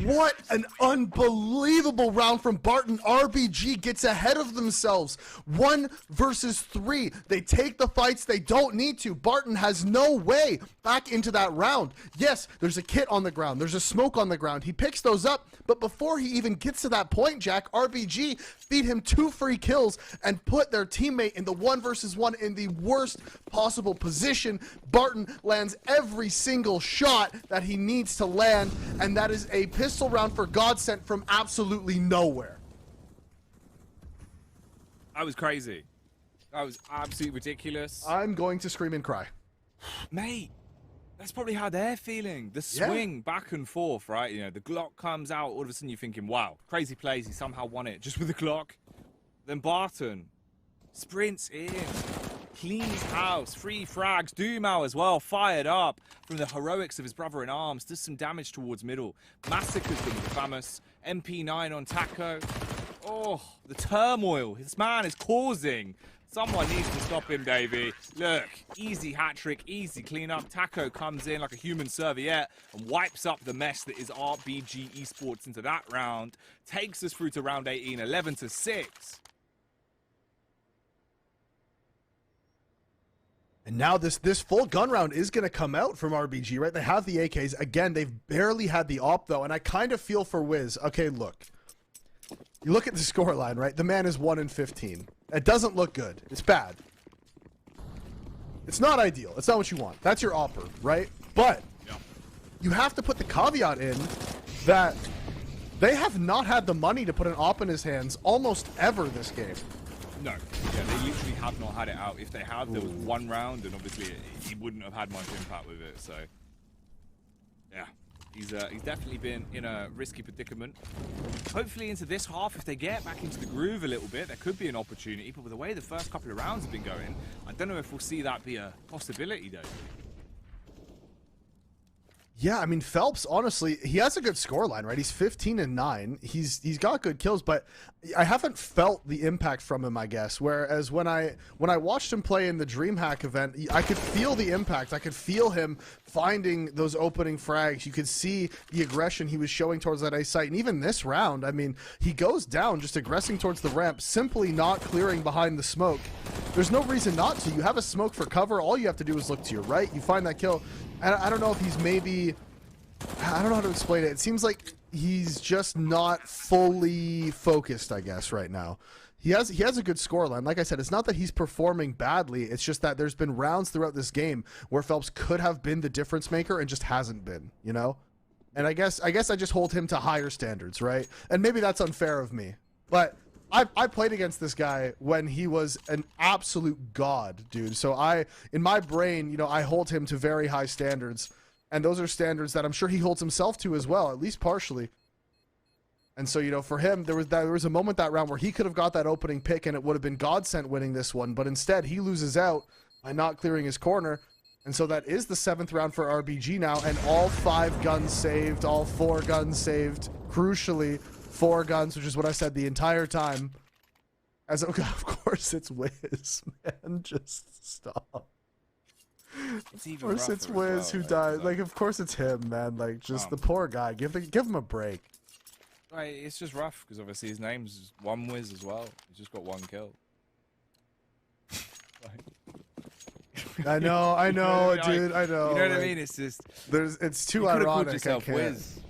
What an unbelievable round from Barton. RBG gets ahead of themselves. 1 versus 3. They take the fights they don't need to. Barton has no way back into that round. Yes, there's a kit on the ground. There's a smoke on the ground. He picks those up, but before he even gets to that point, Jack, RBG feed him 2 free kills and put their teammate in the 1 versus 1 in the worst possible position. Barton lands every single shot that he needs to land, and that is a pistol round for GODSENT from absolutely nowhere. That was crazy. That was absolutely ridiculous. I'm going to scream and cry. Mate, that's probably how they're feeling. The swing back and forth, right? You know, the Glock comes out, all of a sudden you're thinking, wow, crazy plays, he somehow won it just with the Glock. Then Barton sprints in, cleans house, 3 frags, Doomow as well, fired up from the heroics of his brother in arms, does some damage towards middle, massacres them with the famous MP9 on Taco. Oh, the turmoil this man is causing. Someone needs to stop him, Davey. Look, easy hat trick, easy cleanup. Taco comes in like a human serviette and wipes up the mess that is RBG Esports into that round. Takes us through to round 18, 11-6. And now this full gun round is going to come out from RBG, right? They have the AKs. Again, they've barely had the op, though, and I kind of feel for Wiz. Okay, look. You look at the scoreline, right? The man is 1-15. It doesn't look good. It's bad. It's not ideal. It's not what you want. That's your opper, right? But you have to put the caveat in that they have not had the money to put an op in his hands almost ever this game. No, yeah, they literally have not had it out. If they have, there was 1 round, and obviously he wouldn't have had much impact with it. So, yeah, he's definitely been in a risky predicament. Hopefully into this half, if they get back into the groove a little bit, there could be an opportunity. But with the way the first couple of rounds have been going, I don't know if we'll see that be a possibility, though. Yeah, I mean, Phelps, honestly, he has a good scoreline, right? He's 15-9. He's got good kills, but I haven't felt the impact from him, I guess. Whereas when I watched him play in the DreamHack event, I could feel the impact. I could feel him finding those opening frags. You could see the aggression he was showing towards that A site. And even this round, I mean, he goes down just aggressing towards the ramp, simply not clearing behind the smoke. There's no reason not to. You have a smoke for cover. All you have to do is look to your right. You find that kill. I don't know if he's maybe... I don't know how to explain it. It seems like he's just not fully focused, I guess, right now. He has a good scoreline. Like I said, it's not that he's performing badly. It's just that there's been rounds throughout this game where Phelps could have been the difference maker and just hasn't been, you know? And I guess I just hold him to higher standards, right? And maybe that's unfair of me. But I played against this guy when he was an absolute god, dude. So in my brain, you know, I hold him to very high standards. And those are standards that I'm sure he holds himself to as well, at least partially. And so, you know, for him, there was a moment that round where he could have got that opening pick and it would have been GODSENT winning this one. But instead, he loses out by not clearing his corner. And so that is the 7th round for RBG now. And all 5 guns saved, all 4 guns saved. Crucially, 4 guns, which is what I said the entire time. As of course, it's Wiz, man. Just stop. Of course it's Wiz who died. Like, of course it's him, man. Like, just the poor guy. Give him a break. Right, it's just rough because obviously his name's one Wiz as well. He's just got 1 kill. I know, dude. I know. You know what I mean? It's just it's too ironic. I can't. Wiz.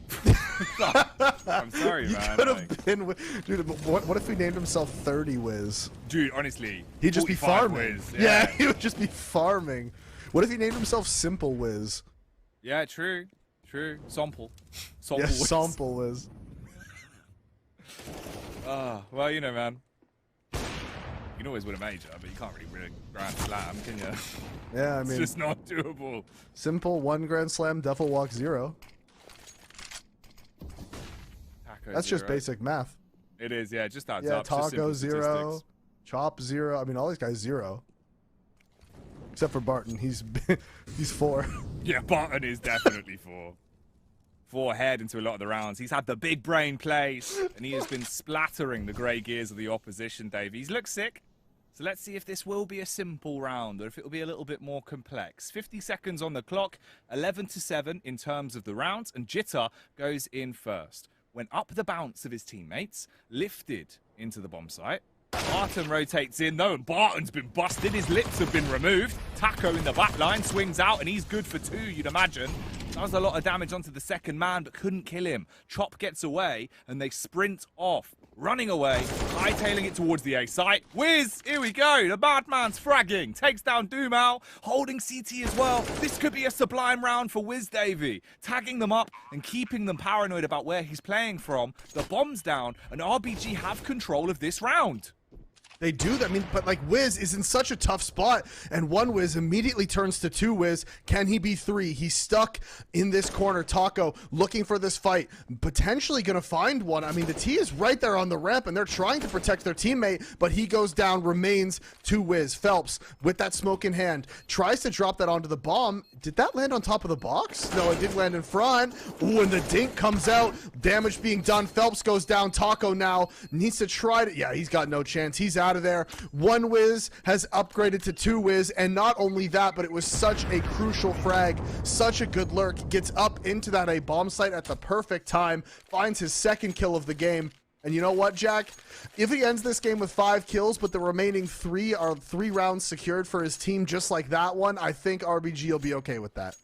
I'm sorry, you man. Could have been, dude. What if we named himself 30 Wiz? Dude, honestly, he'd just be farming. Wiz. Yeah, he would just be farming. What if he named himself Simple Wiz? Yeah, true. Sample yeah, Wiz. Sample Wiz. Well, you know, man. can always win a major, but you can't really win a Grand Slam, can you? Yeah, I mean, it's just not doable. Simple 1 Grand Slam, Duffel Walk 0. Taco That's 0. just basic math. It is, yeah. Just adds Yeah, up. Just Taco simple 0, statistics. Chop 0. I mean, all these guys 0. Except for Barton, he's 4. Yeah, Barton is definitely 4. 4 head into a lot of the rounds. He's had the big brain plays, and he has been splattering the grey gears of the opposition, Dave. He's looked sick. So let's see if this will be a simple round or if it will be a little bit more complex. 50 seconds on the clock, 11-7 in terms of the rounds, and Jitter goes in first. Went up the bounce of his teammates, lifted into the bomb site. Barton rotates in though, and Barton's been busted. His lips have been removed. Taco in the back line swings out, and he's good for 2, you'd imagine. Does a lot of damage onto the second man, but couldn't kill him. Chop gets away, and they sprint off, running away, hightailing it towards the A site. Wiz, here we go. The madman's fragging. Takes down Dumal, holding CT as well. This could be a sublime round for Wiz Davy. Tagging them up and keeping them paranoid about where he's playing from. The bomb's down, and RBG have control of this round. They do that. I mean, but like Wiz is in such a tough spot, and 1 Wiz immediately turns to 2 Wiz. Can he be 3? He's stuck in this corner. Taco looking for this fight, potentially going to find one. I mean, the T is right there on the ramp, and they're trying to protect their teammate, but he goes down, remains 2 Wiz. Felps with that smoke in hand tries to drop that onto the bomb. Did that land on top of the box? No, it did land in front. Ooh, and the dink comes out. Damage being done. Felps goes down. Taco now needs to try to... Yeah, he's got no chance. He's out of there. 1 Wiz has upgraded to 2 Wiz, and not only that, but it was such a crucial frag, such a good lurk. Gets up into that A bomb site at the perfect time, finds his 2nd kill of the game. And you know what, Jack? If he ends this game with 5 kills, but the remaining 3 are 3 rounds secured for his team, just like that one, I think RBG will be okay with that.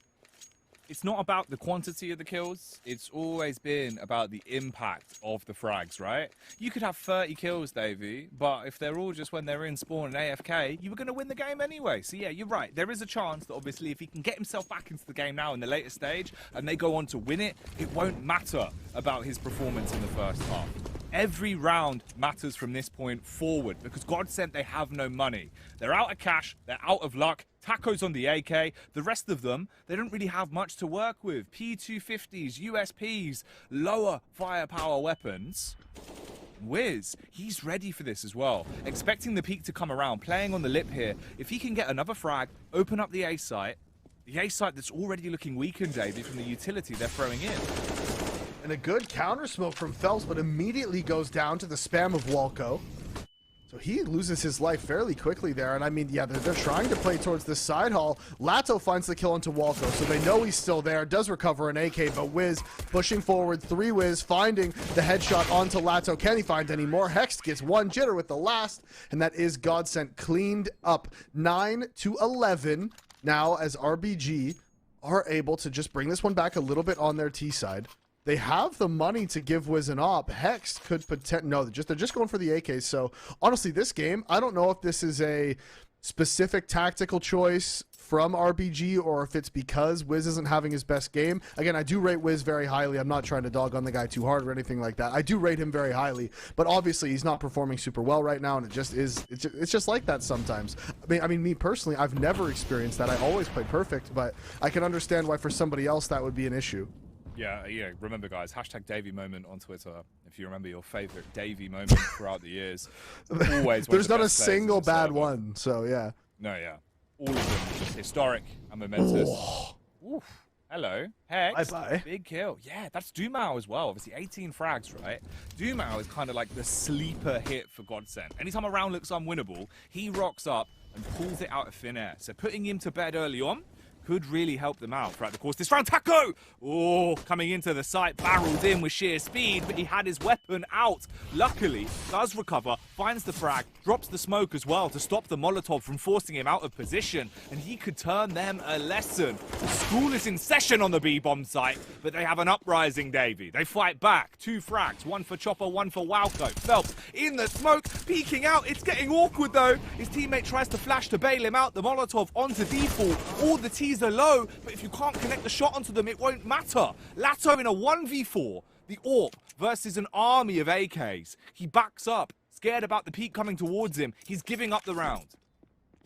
It's not about the quantity of the kills. It's always been about the impact of the frags, right? You could have 30 kills, Davey, but if they're all just when they're in spawn and AFK, you were going to win the game anyway. So yeah, you're right. There is a chance that obviously if he can get himself back into the game now in the later stage and they go on to win it, it won't matter about his performance in the first half. Every round matters from this point forward because GODSENT, they have no money. They're out of cash, they're out of luck. Taco's on the AK. The rest of them, they don't really have much to work with. P250s, USPs, lower firepower weapons. Wiz, he's ready for this as well. Expecting the peak to come around, playing on the lip here. If he can get another frag, open up the A site that's already looking weakened, Davey, from the utility they're throwing in. And a good counter smoke from Felps, but immediately goes down to the spam of Walco. So he loses his life fairly quickly there. And I mean, yeah, they're trying to play towards this side hall. Lato finds the kill into Walco, so they know he's still there. Does recover an AK, but Wiz pushing forward. 3 Wiz finding the headshot onto Lato. Can he find any more? Hex gets 1 Jitter with the last, and that is GODSENT cleaned up. 9-11 now as RBG are able to just bring this one back a little bit on their T side. They have the money to give Wiz an op. Hex could no, they're just going for the AK. So honestly, this game, I don't know if this is a specific tactical choice from RBG or if it's because Wiz isn't having his best game. Again, I do rate Wiz very highly. I'm not trying to dog on the guy too hard or anything like that. I do rate him very highly, but obviously he's not performing super well right now, and it just is. It's just like that sometimes. I mean, me personally, I've never experienced that. I always play perfect, but I can understand why for somebody else that would be an issue. Yeah, remember guys, hashtag Davey moment on Twitter. If you remember your favorite Davey moment throughout the years. Always There's not a single bad one, so yeah. No, yeah. All of them just historic and momentous. Oh. Oof. Hello. Hex. Bye-bye. Big kill. Yeah, that's Dumal as well. Obviously 18 frags, right? Dumal is kind of like the sleeper hit for GODSENT. Anytime a round looks unwinnable, he rocks up and pulls it out of thin air. So putting him to bed early on could really help them out throughout the course. This round, Taco! Oh, coming into the site, barreled in with sheer speed, but he had his weapon out. Luckily, does recover, finds the frag, drops the smoke as well to stop the Molotov from forcing him out of position, and he could turn them a lesson. The school is in session on the B-bomb site, but they have an uprising, Davey. They fight back. 2 frags, 1 for Chopper, 1 for Walco. Phelps in the smoke, peeking out. It's getting awkward, though. His teammate tries to flash to bail him out. The Molotov onto default. All the T's are low, but if you can't connect the shot onto them, it won't matter. Lato in a 1v4, the AWP versus an army of AKs. He backs up, scared about the peak coming towards him. He's giving up the round.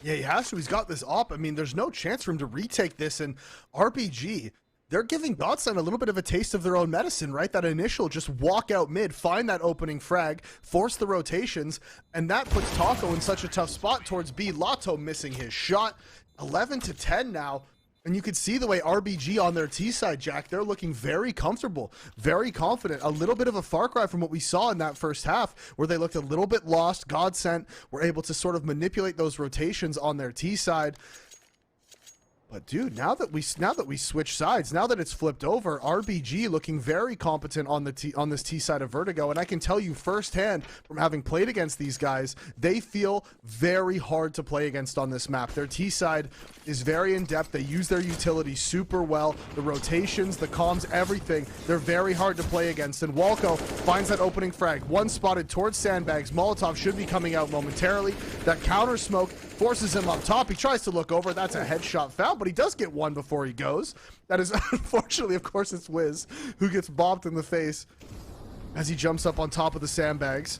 Yeah, he has to. He's got this op. I mean, there's no chance for him to retake this. And RBG, they're giving GODSENT a little bit of a taste of their own medicine, right? That initial just walk out mid, find that opening frag, force the rotations, and that puts Taco in such a tough spot towards B. Lato missing his shot. 11 to 10 now. And you could see the way RBG on their T side, Jack, they're looking very comfortable, very confident. A little bit of a far cry from what we saw in that first half, where they looked a little bit lost. GODSENT were able to sort of manipulate those rotations on their T side. But dude, now that we switch sides, now that it's flipped over, RBG looking very competent on this T side of Vertigo, and I can tell you firsthand from having played against these guys, they feel very hard to play against on this map. Their T side is very in depth. They use their utility super well. The rotations, the comms, everything. They're very hard to play against. And Walco finds that opening frag. One spotted towards sandbags. Molotov should be coming out momentarily. That counter smoke forces him up top. He tries to look over. That's a headshot foul, but he does get one before he goes. That is, unfortunately, of course, it's Wiz who gets bopped in the face as he jumps up on top of the sandbags.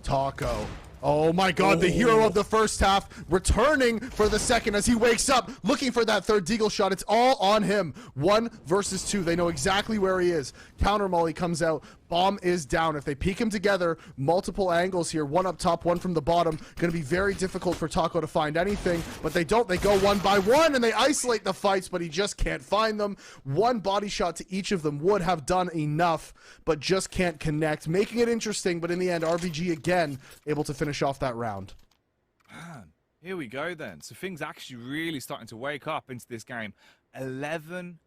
Taco. Oh my God, the hero of the first half returning for the second as he wakes up, looking for that third deagle shot. It's all on him. 1 versus 2. They know exactly where he is. Counter molly comes out. Bomb is down. If they peek him together, multiple angles here. One up top, one from the bottom. Going to be very difficult for Taco to find anything, but they don't. They go one by one and they isolate the fights, but he just can't find them. One body shot to each of them would have done enough, but just can't connect, making it interesting. But in the end, RBG again able to finish off that round. Man, here we go then. So things actually really starting to wake up into this game. 11-11.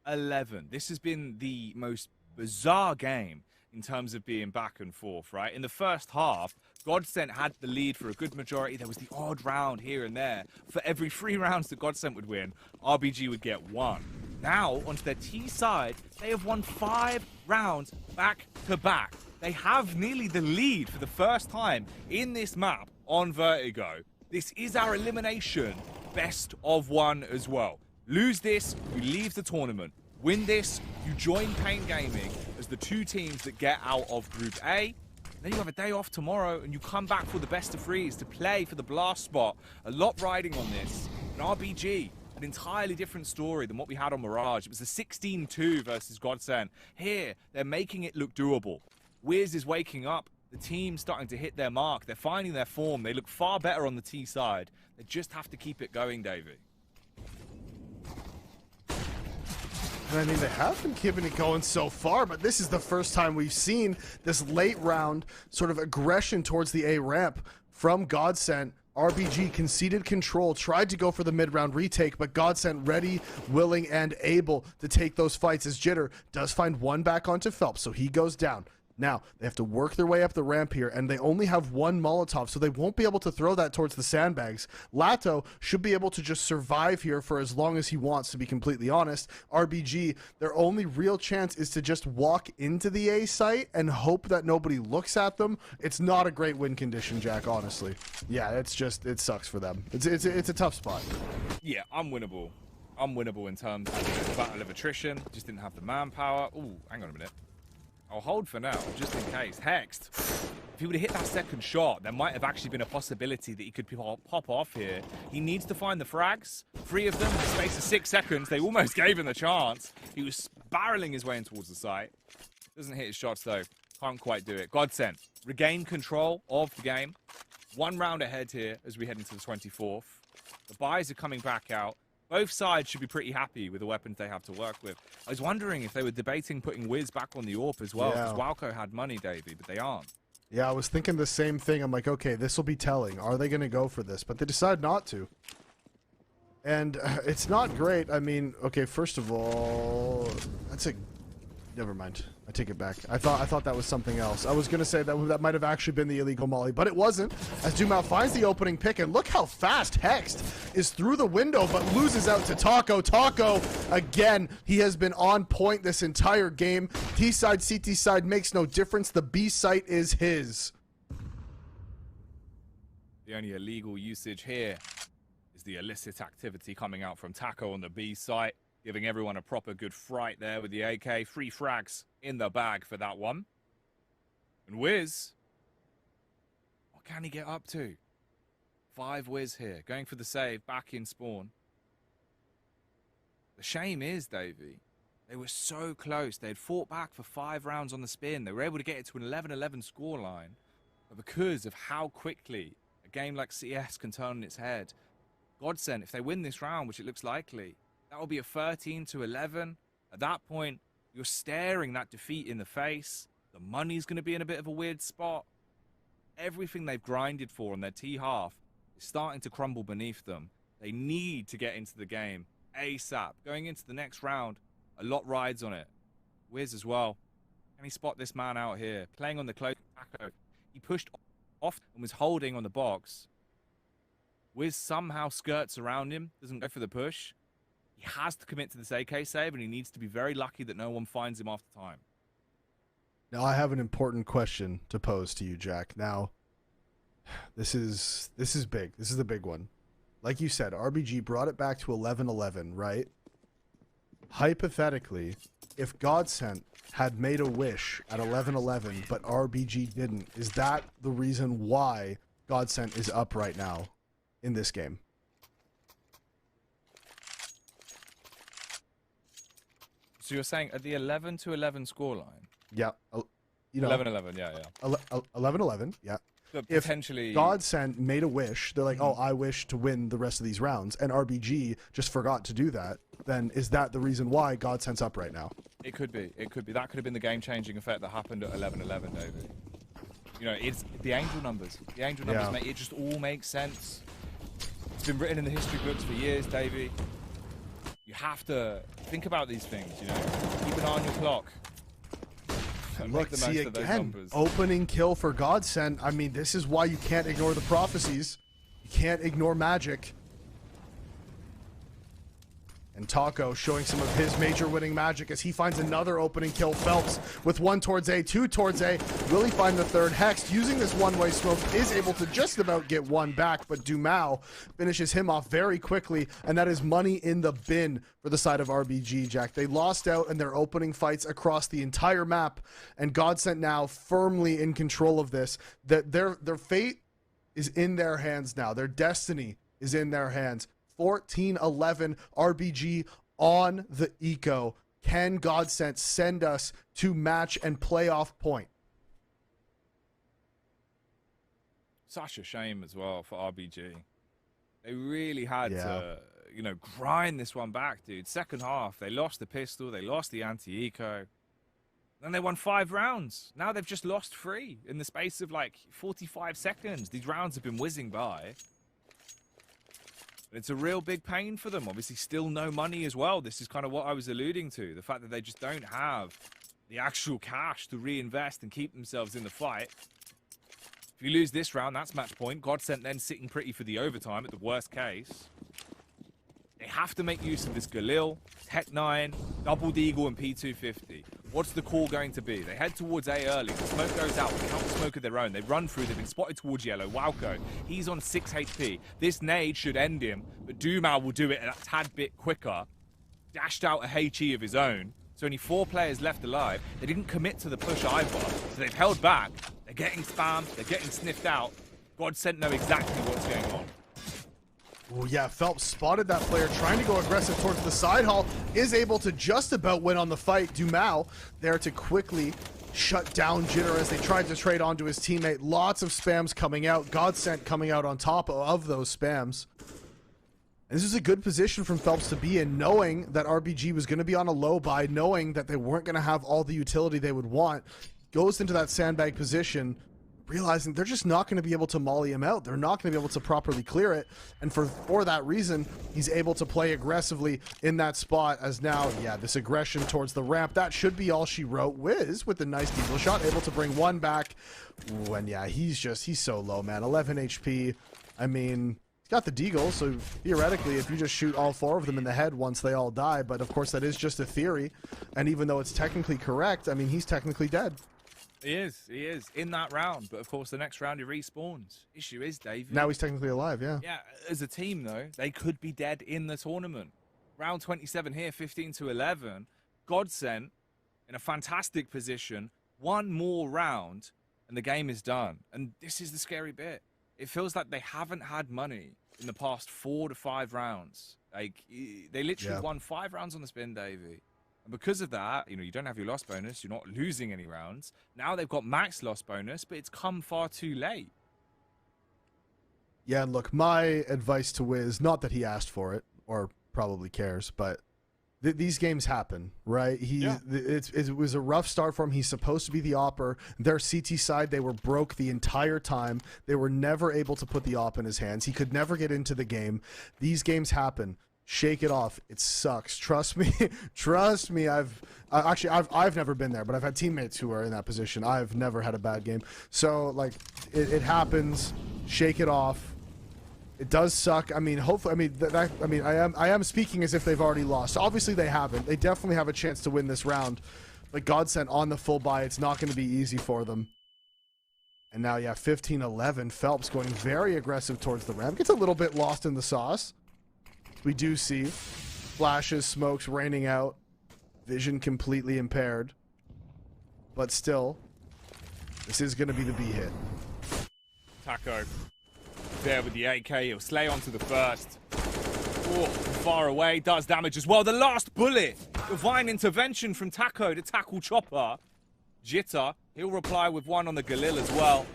This has been the most bizarre game in terms of being back and forth, right? In the first half, GODSENT had the lead for a good majority. There was the odd round here and there. For every 3 rounds that GODSENT would win, RBG would get 1. Now, onto their T side, they have won 5 rounds back to back. They have nearly the lead for the first time in this map on Vertigo. This is our elimination best of 1 as well. Lose this, you leave the tournament. Win this, you join Pain Gaming as the 2 teams that get out of Group A. Then you have a day off tomorrow and you come back for the best of 3s to play for the blast spot. A lot riding on this. And RBG, an entirely different story than what we had on Mirage. It was a 16-2 versus GODSENT. Here, they're making it look doable. Wiz is waking up. The team's starting to hit their mark. They're finding their form. They look far better on the T side. They just have to keep it going, Davey. And I mean, they have been keeping it going so far, but this is the first time we've seen this late round sort of aggression towards the A ramp from GODSENT. RBG conceded control, tried to go for the mid-round retake, but GODSENT ready, willing, and able to take those fights as Jitter does find one back onto Felps, so he goes down. Now, they have to work their way up the ramp here, and they only have 1 Molotov, so they won't be able to throw that towards the sandbags. Lato should be able to just survive here for as long as he wants, to be completely honest. RBG, their only real chance is to just walk into the A site and hope that nobody looks at them. It's not a great win condition, Jack, honestly. Yeah, it's just, it sucks for them. It's a tough spot. Yeah, unwinnable. Unwinnable in terms of the battle of attrition. Just didn't have the manpower. Ooh, hang on a minute. I'll hold for now, just in case. Hexed. If he would have hit that second shot, there might have actually been a possibility that he could pop off here. He needs to find the frags. 3 of them in the space of 6 seconds. They almost gave him the chance. He was barreling his way in towards the site. Doesn't hit his shots, though. Can't quite do it. GODSENT regain control of the game. 1 round ahead here as we head into the 24th. The buys are coming back out. Both sides should be pretty happy with the weapons they have to work with. I was wondering if they were debating putting Wiz back on the AWP as well, because Walco had money, Davey, but they aren't. Yeah, I was thinking the same thing. I'm like, okay, this will be telling. Are they going to go for this? But they decide not to. And it's not great. I mean, okay, first of all, that's a... Never mind. I take it back. I thought that was something else. I was going to say that might have actually been the illegal molly, but it wasn't. As Dumao finds the opening pick, and look how fast Hexed is through the window, but loses out to Taco. Taco, again, he has been on point this entire game. T side, CT side makes no difference. The B site is his. The only illegal usage here is the illicit activity coming out from Taco on the B site. Giving everyone a proper good fright there with the AK. 3 frags in the bag for that one. And Wiz can he get up to? 5 whiz here, going for the save, back in spawn. The shame is, Davey, they were so close. They had fought back for 5 rounds on the spin. They were able to get it to an 11-11 scoreline. But because of how quickly a game like CS can turn on its head, GODSENT, if they win this round, which it looks likely, that will be a 13-11. At that point, you're staring that defeat in the face. The money's going to be in a bit of a weird spot. Everything they've grinded for on their T half is starting to crumble beneath them. They need to get into the game ASAP. Going into the next round, a lot rides on it. Wiz as well. Can he spot this man out here? Playing on the close taco. He pushed off and was holding on the box. Wiz somehow skirts around him, doesn't go for the push. He has to commit to this AK save, and he needs to be very lucky that no one finds him after time. Now, I have an important question to pose to you, Jack. Now, this is big. This is the big one. Like you said, RBG brought it back to 11-11, right? Hypothetically, if GODSENT had made a wish at 11-11, but RBG didn't, is that the reason why GODSENT is up right now in this game? So you're saying at the 11-11 scoreline? Yeah. You know, 11-11, yeah. 11-11, yeah. But If potentially GODSENT made a wish, they're like, oh, I wish to win the rest of these rounds, and RBG just forgot to do that, then is that the reason why GODSENT's up right now? It could be. It could be. That could have been the game-changing effect that happened at 11-11, David. You know, it's the angel numbers. The angel numbers, Yeah. mate, it just all makes sense. It's been written in the history books for years, Davey. You have to think about these things, you know. Keep an eye on your clock. And Look, make the see most of those again, numbers. opening kill for GODSENT. I mean, this is why you can't ignore the prophecies. You can't ignore magic. And Taco showing some of his major winning magic as he finds another opening kill. Phelps with 1 towards A, 2 towards A. Will he find the third? Hex using this one-way smoke is able to just about get one back, but Dumao finishes him off very quickly, and that is money in the bin for the side of RBG, Jack. They lost out in their opening fights across the entire map, and GODSENT now firmly in control of this. That their fate is in their hands now. Their destiny is in their hands. 14-11 RBG on the eco. Can GODSENT send us to match and playoff point? Such a shame as well for RBG. They really had to, you know, grind this one back, dude. Second half, they lost the pistol, they lost the anti-eco. Then they won 5 rounds. Now they've just lost 3 in the space of like 45 seconds. These rounds have been whizzing by. It's a real big pain for them. Obviously, still no money as well. This is kind of what I was alluding to. The fact that they just don't have the actual cash to reinvest and keep themselves in the fight. If you lose this round, that's match point. GODSENT then sitting pretty for the overtime at the worst case. They have to make use of this Galil, Tech 9, Double Deagle, and P250. What's the call going to be? They head towards A early. The smoke goes out. They counter smoke of their own. They run through. They've been spotted towards yellow. Wowko, he's on 6 HP. This nade should end him, but Dumao will do it a tad bit quicker. Dashed out a HE of his own. So only 4 players left alive. They didn't commit to the push either, so they've held back. They're getting spammed. They're getting sniffed out. GODSENT know exactly what's going on. Oh yeah, Phelps spotted that player trying to go aggressive towards the side hall, is able to just about win on the fight. Dumao there to quickly shut down Jitter as they tried to trade onto his teammate. Lots of spams coming out. GODSENT coming out on top of those spams. And this is a good position from Phelps to be in, knowing that RBG was going to be on a low buy, knowing that they weren't going to have all the utility they would want. Goes into that sandbag position, realizing they're just not going to be able to molly him out. They're not going to be able to properly clear it. And for that reason, he's able to play aggressively in that spot as now, yeah, this aggression towards the ramp, that should be all she wrote. Wiz with the nice deagle shot, able to bring one back. Ooh, and yeah, he's so low, man. 11 HP. I mean, he's got the deagle, so theoretically, if you just shoot all 4 of them in the head once they all die, but of course that is just a theory. And even though it's technically correct, I mean, he's technically dead. He is in that round, but of course the next round he respawns. Issue is, Dave. Now he's technically alive, yeah. Yeah, as a team though, they could be dead in the tournament. Round 27 here, 15-11. GODSENT in a fantastic position. One more round, and the game is done. And this is the scary bit. It feels like they haven't had money in the past 4 to 5 rounds. Like, they literally won 5 rounds on the spin, Davey. And because of that, you know, you don't have your loss bonus. You're not losing any rounds. Now they've got max loss bonus, but it's come far too late. Yeah, and look, my advice to Wiz, not that he asked for it or probably cares, but these games happen, right? It was a rough start for him. He's supposed to be the opper. Their CT side, they were broke the entire time. They were never able to put the op in his hands. He could never get into the game. These games happen. Shake it off. It sucks. Trust me. Trust me. I've never been there, but I've had teammates who are in that position. I've never had a bad game. So like, it happens. Shake it off. It does suck. I mean, hopefully, I am speaking as if they've already lost. Obviously, they haven't. They definitely have a chance to win this round. But GODSENT on the full buy, it's not going to be easy for them. And now, yeah, 15-11. Felps going very aggressive towards the ramp. Gets a little bit lost in the sauce. We do see flashes, smokes raining out. Vision completely impaired. But still, this is going to be the B hit. Taco. There with the AK, he'll slay onto the first. Oh, far away, does damage as well. The last bullet, divine intervention from Taco to tackle Chopper. Jitter, he'll reply with one on the Galil as well.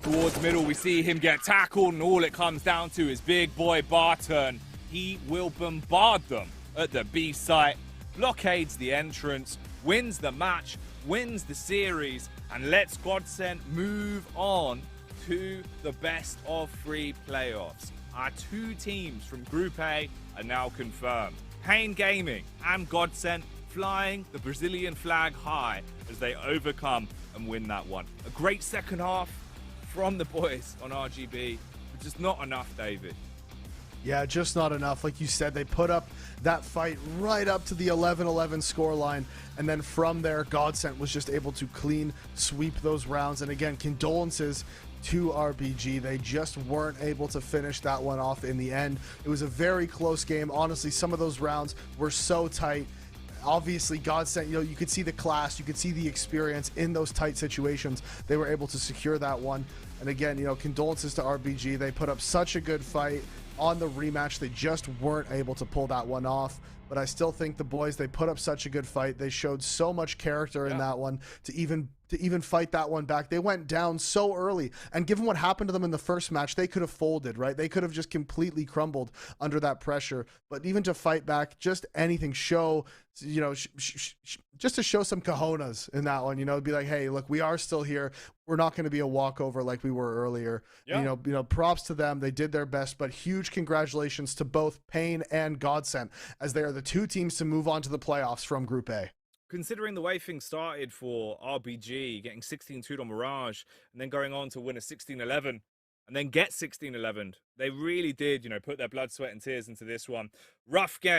Towards middle, we see him get tackled, and all it comes down to is big boy Barton. He will bombard them at the B site, blockades the entrance, wins the match, wins the series, and lets GODSENT move on to the best of 3 playoffs. Our 2 teams from Group A are now confirmed. Pain Gaming and GODSENT flying the Brazilian flag high as they overcome and win that one. A great second half from the boys on RGB, but just not enough, David. Yeah, just not enough. Like you said, they put up that fight right up to the 11-11 scoreline, and then from there, GODSENT was just able to clean sweep those rounds. And again, condolences to RBG. They just weren't able to finish that one off in the end. It was a very close game. Honestly, some of those rounds were so tight. Obviously, GODSENT, you know, you could see the class, you could see the experience in those tight situations. They were able to secure that one. And again, you know, condolences to RBG. They put up such a good fight on the rematch. They just weren't able to pull that one off. But I still think the boys, they put up such a good fight. They showed so much character in that one to even fight that one back. They went down so early, and given what happened to them in the first match, they could have folded, right? They could have just completely crumbled under that pressure. But even to fight back, just anything, show, you know, just to show some cojones in that one, you know, be like, hey, look, we are still here. We're not going to be a walkover like we were earlier. You know, props to them. They did their best, but huge congratulations to both Pain and GODSENT, as they are the 2 teams to move on to the playoffs from Group A. Considering the way things started for RBG, getting 16-2 on Mirage, and then going on to win a 16-11, and then get 16-11, they really did, you know, put their blood, sweat, and tears into this one. Rough game.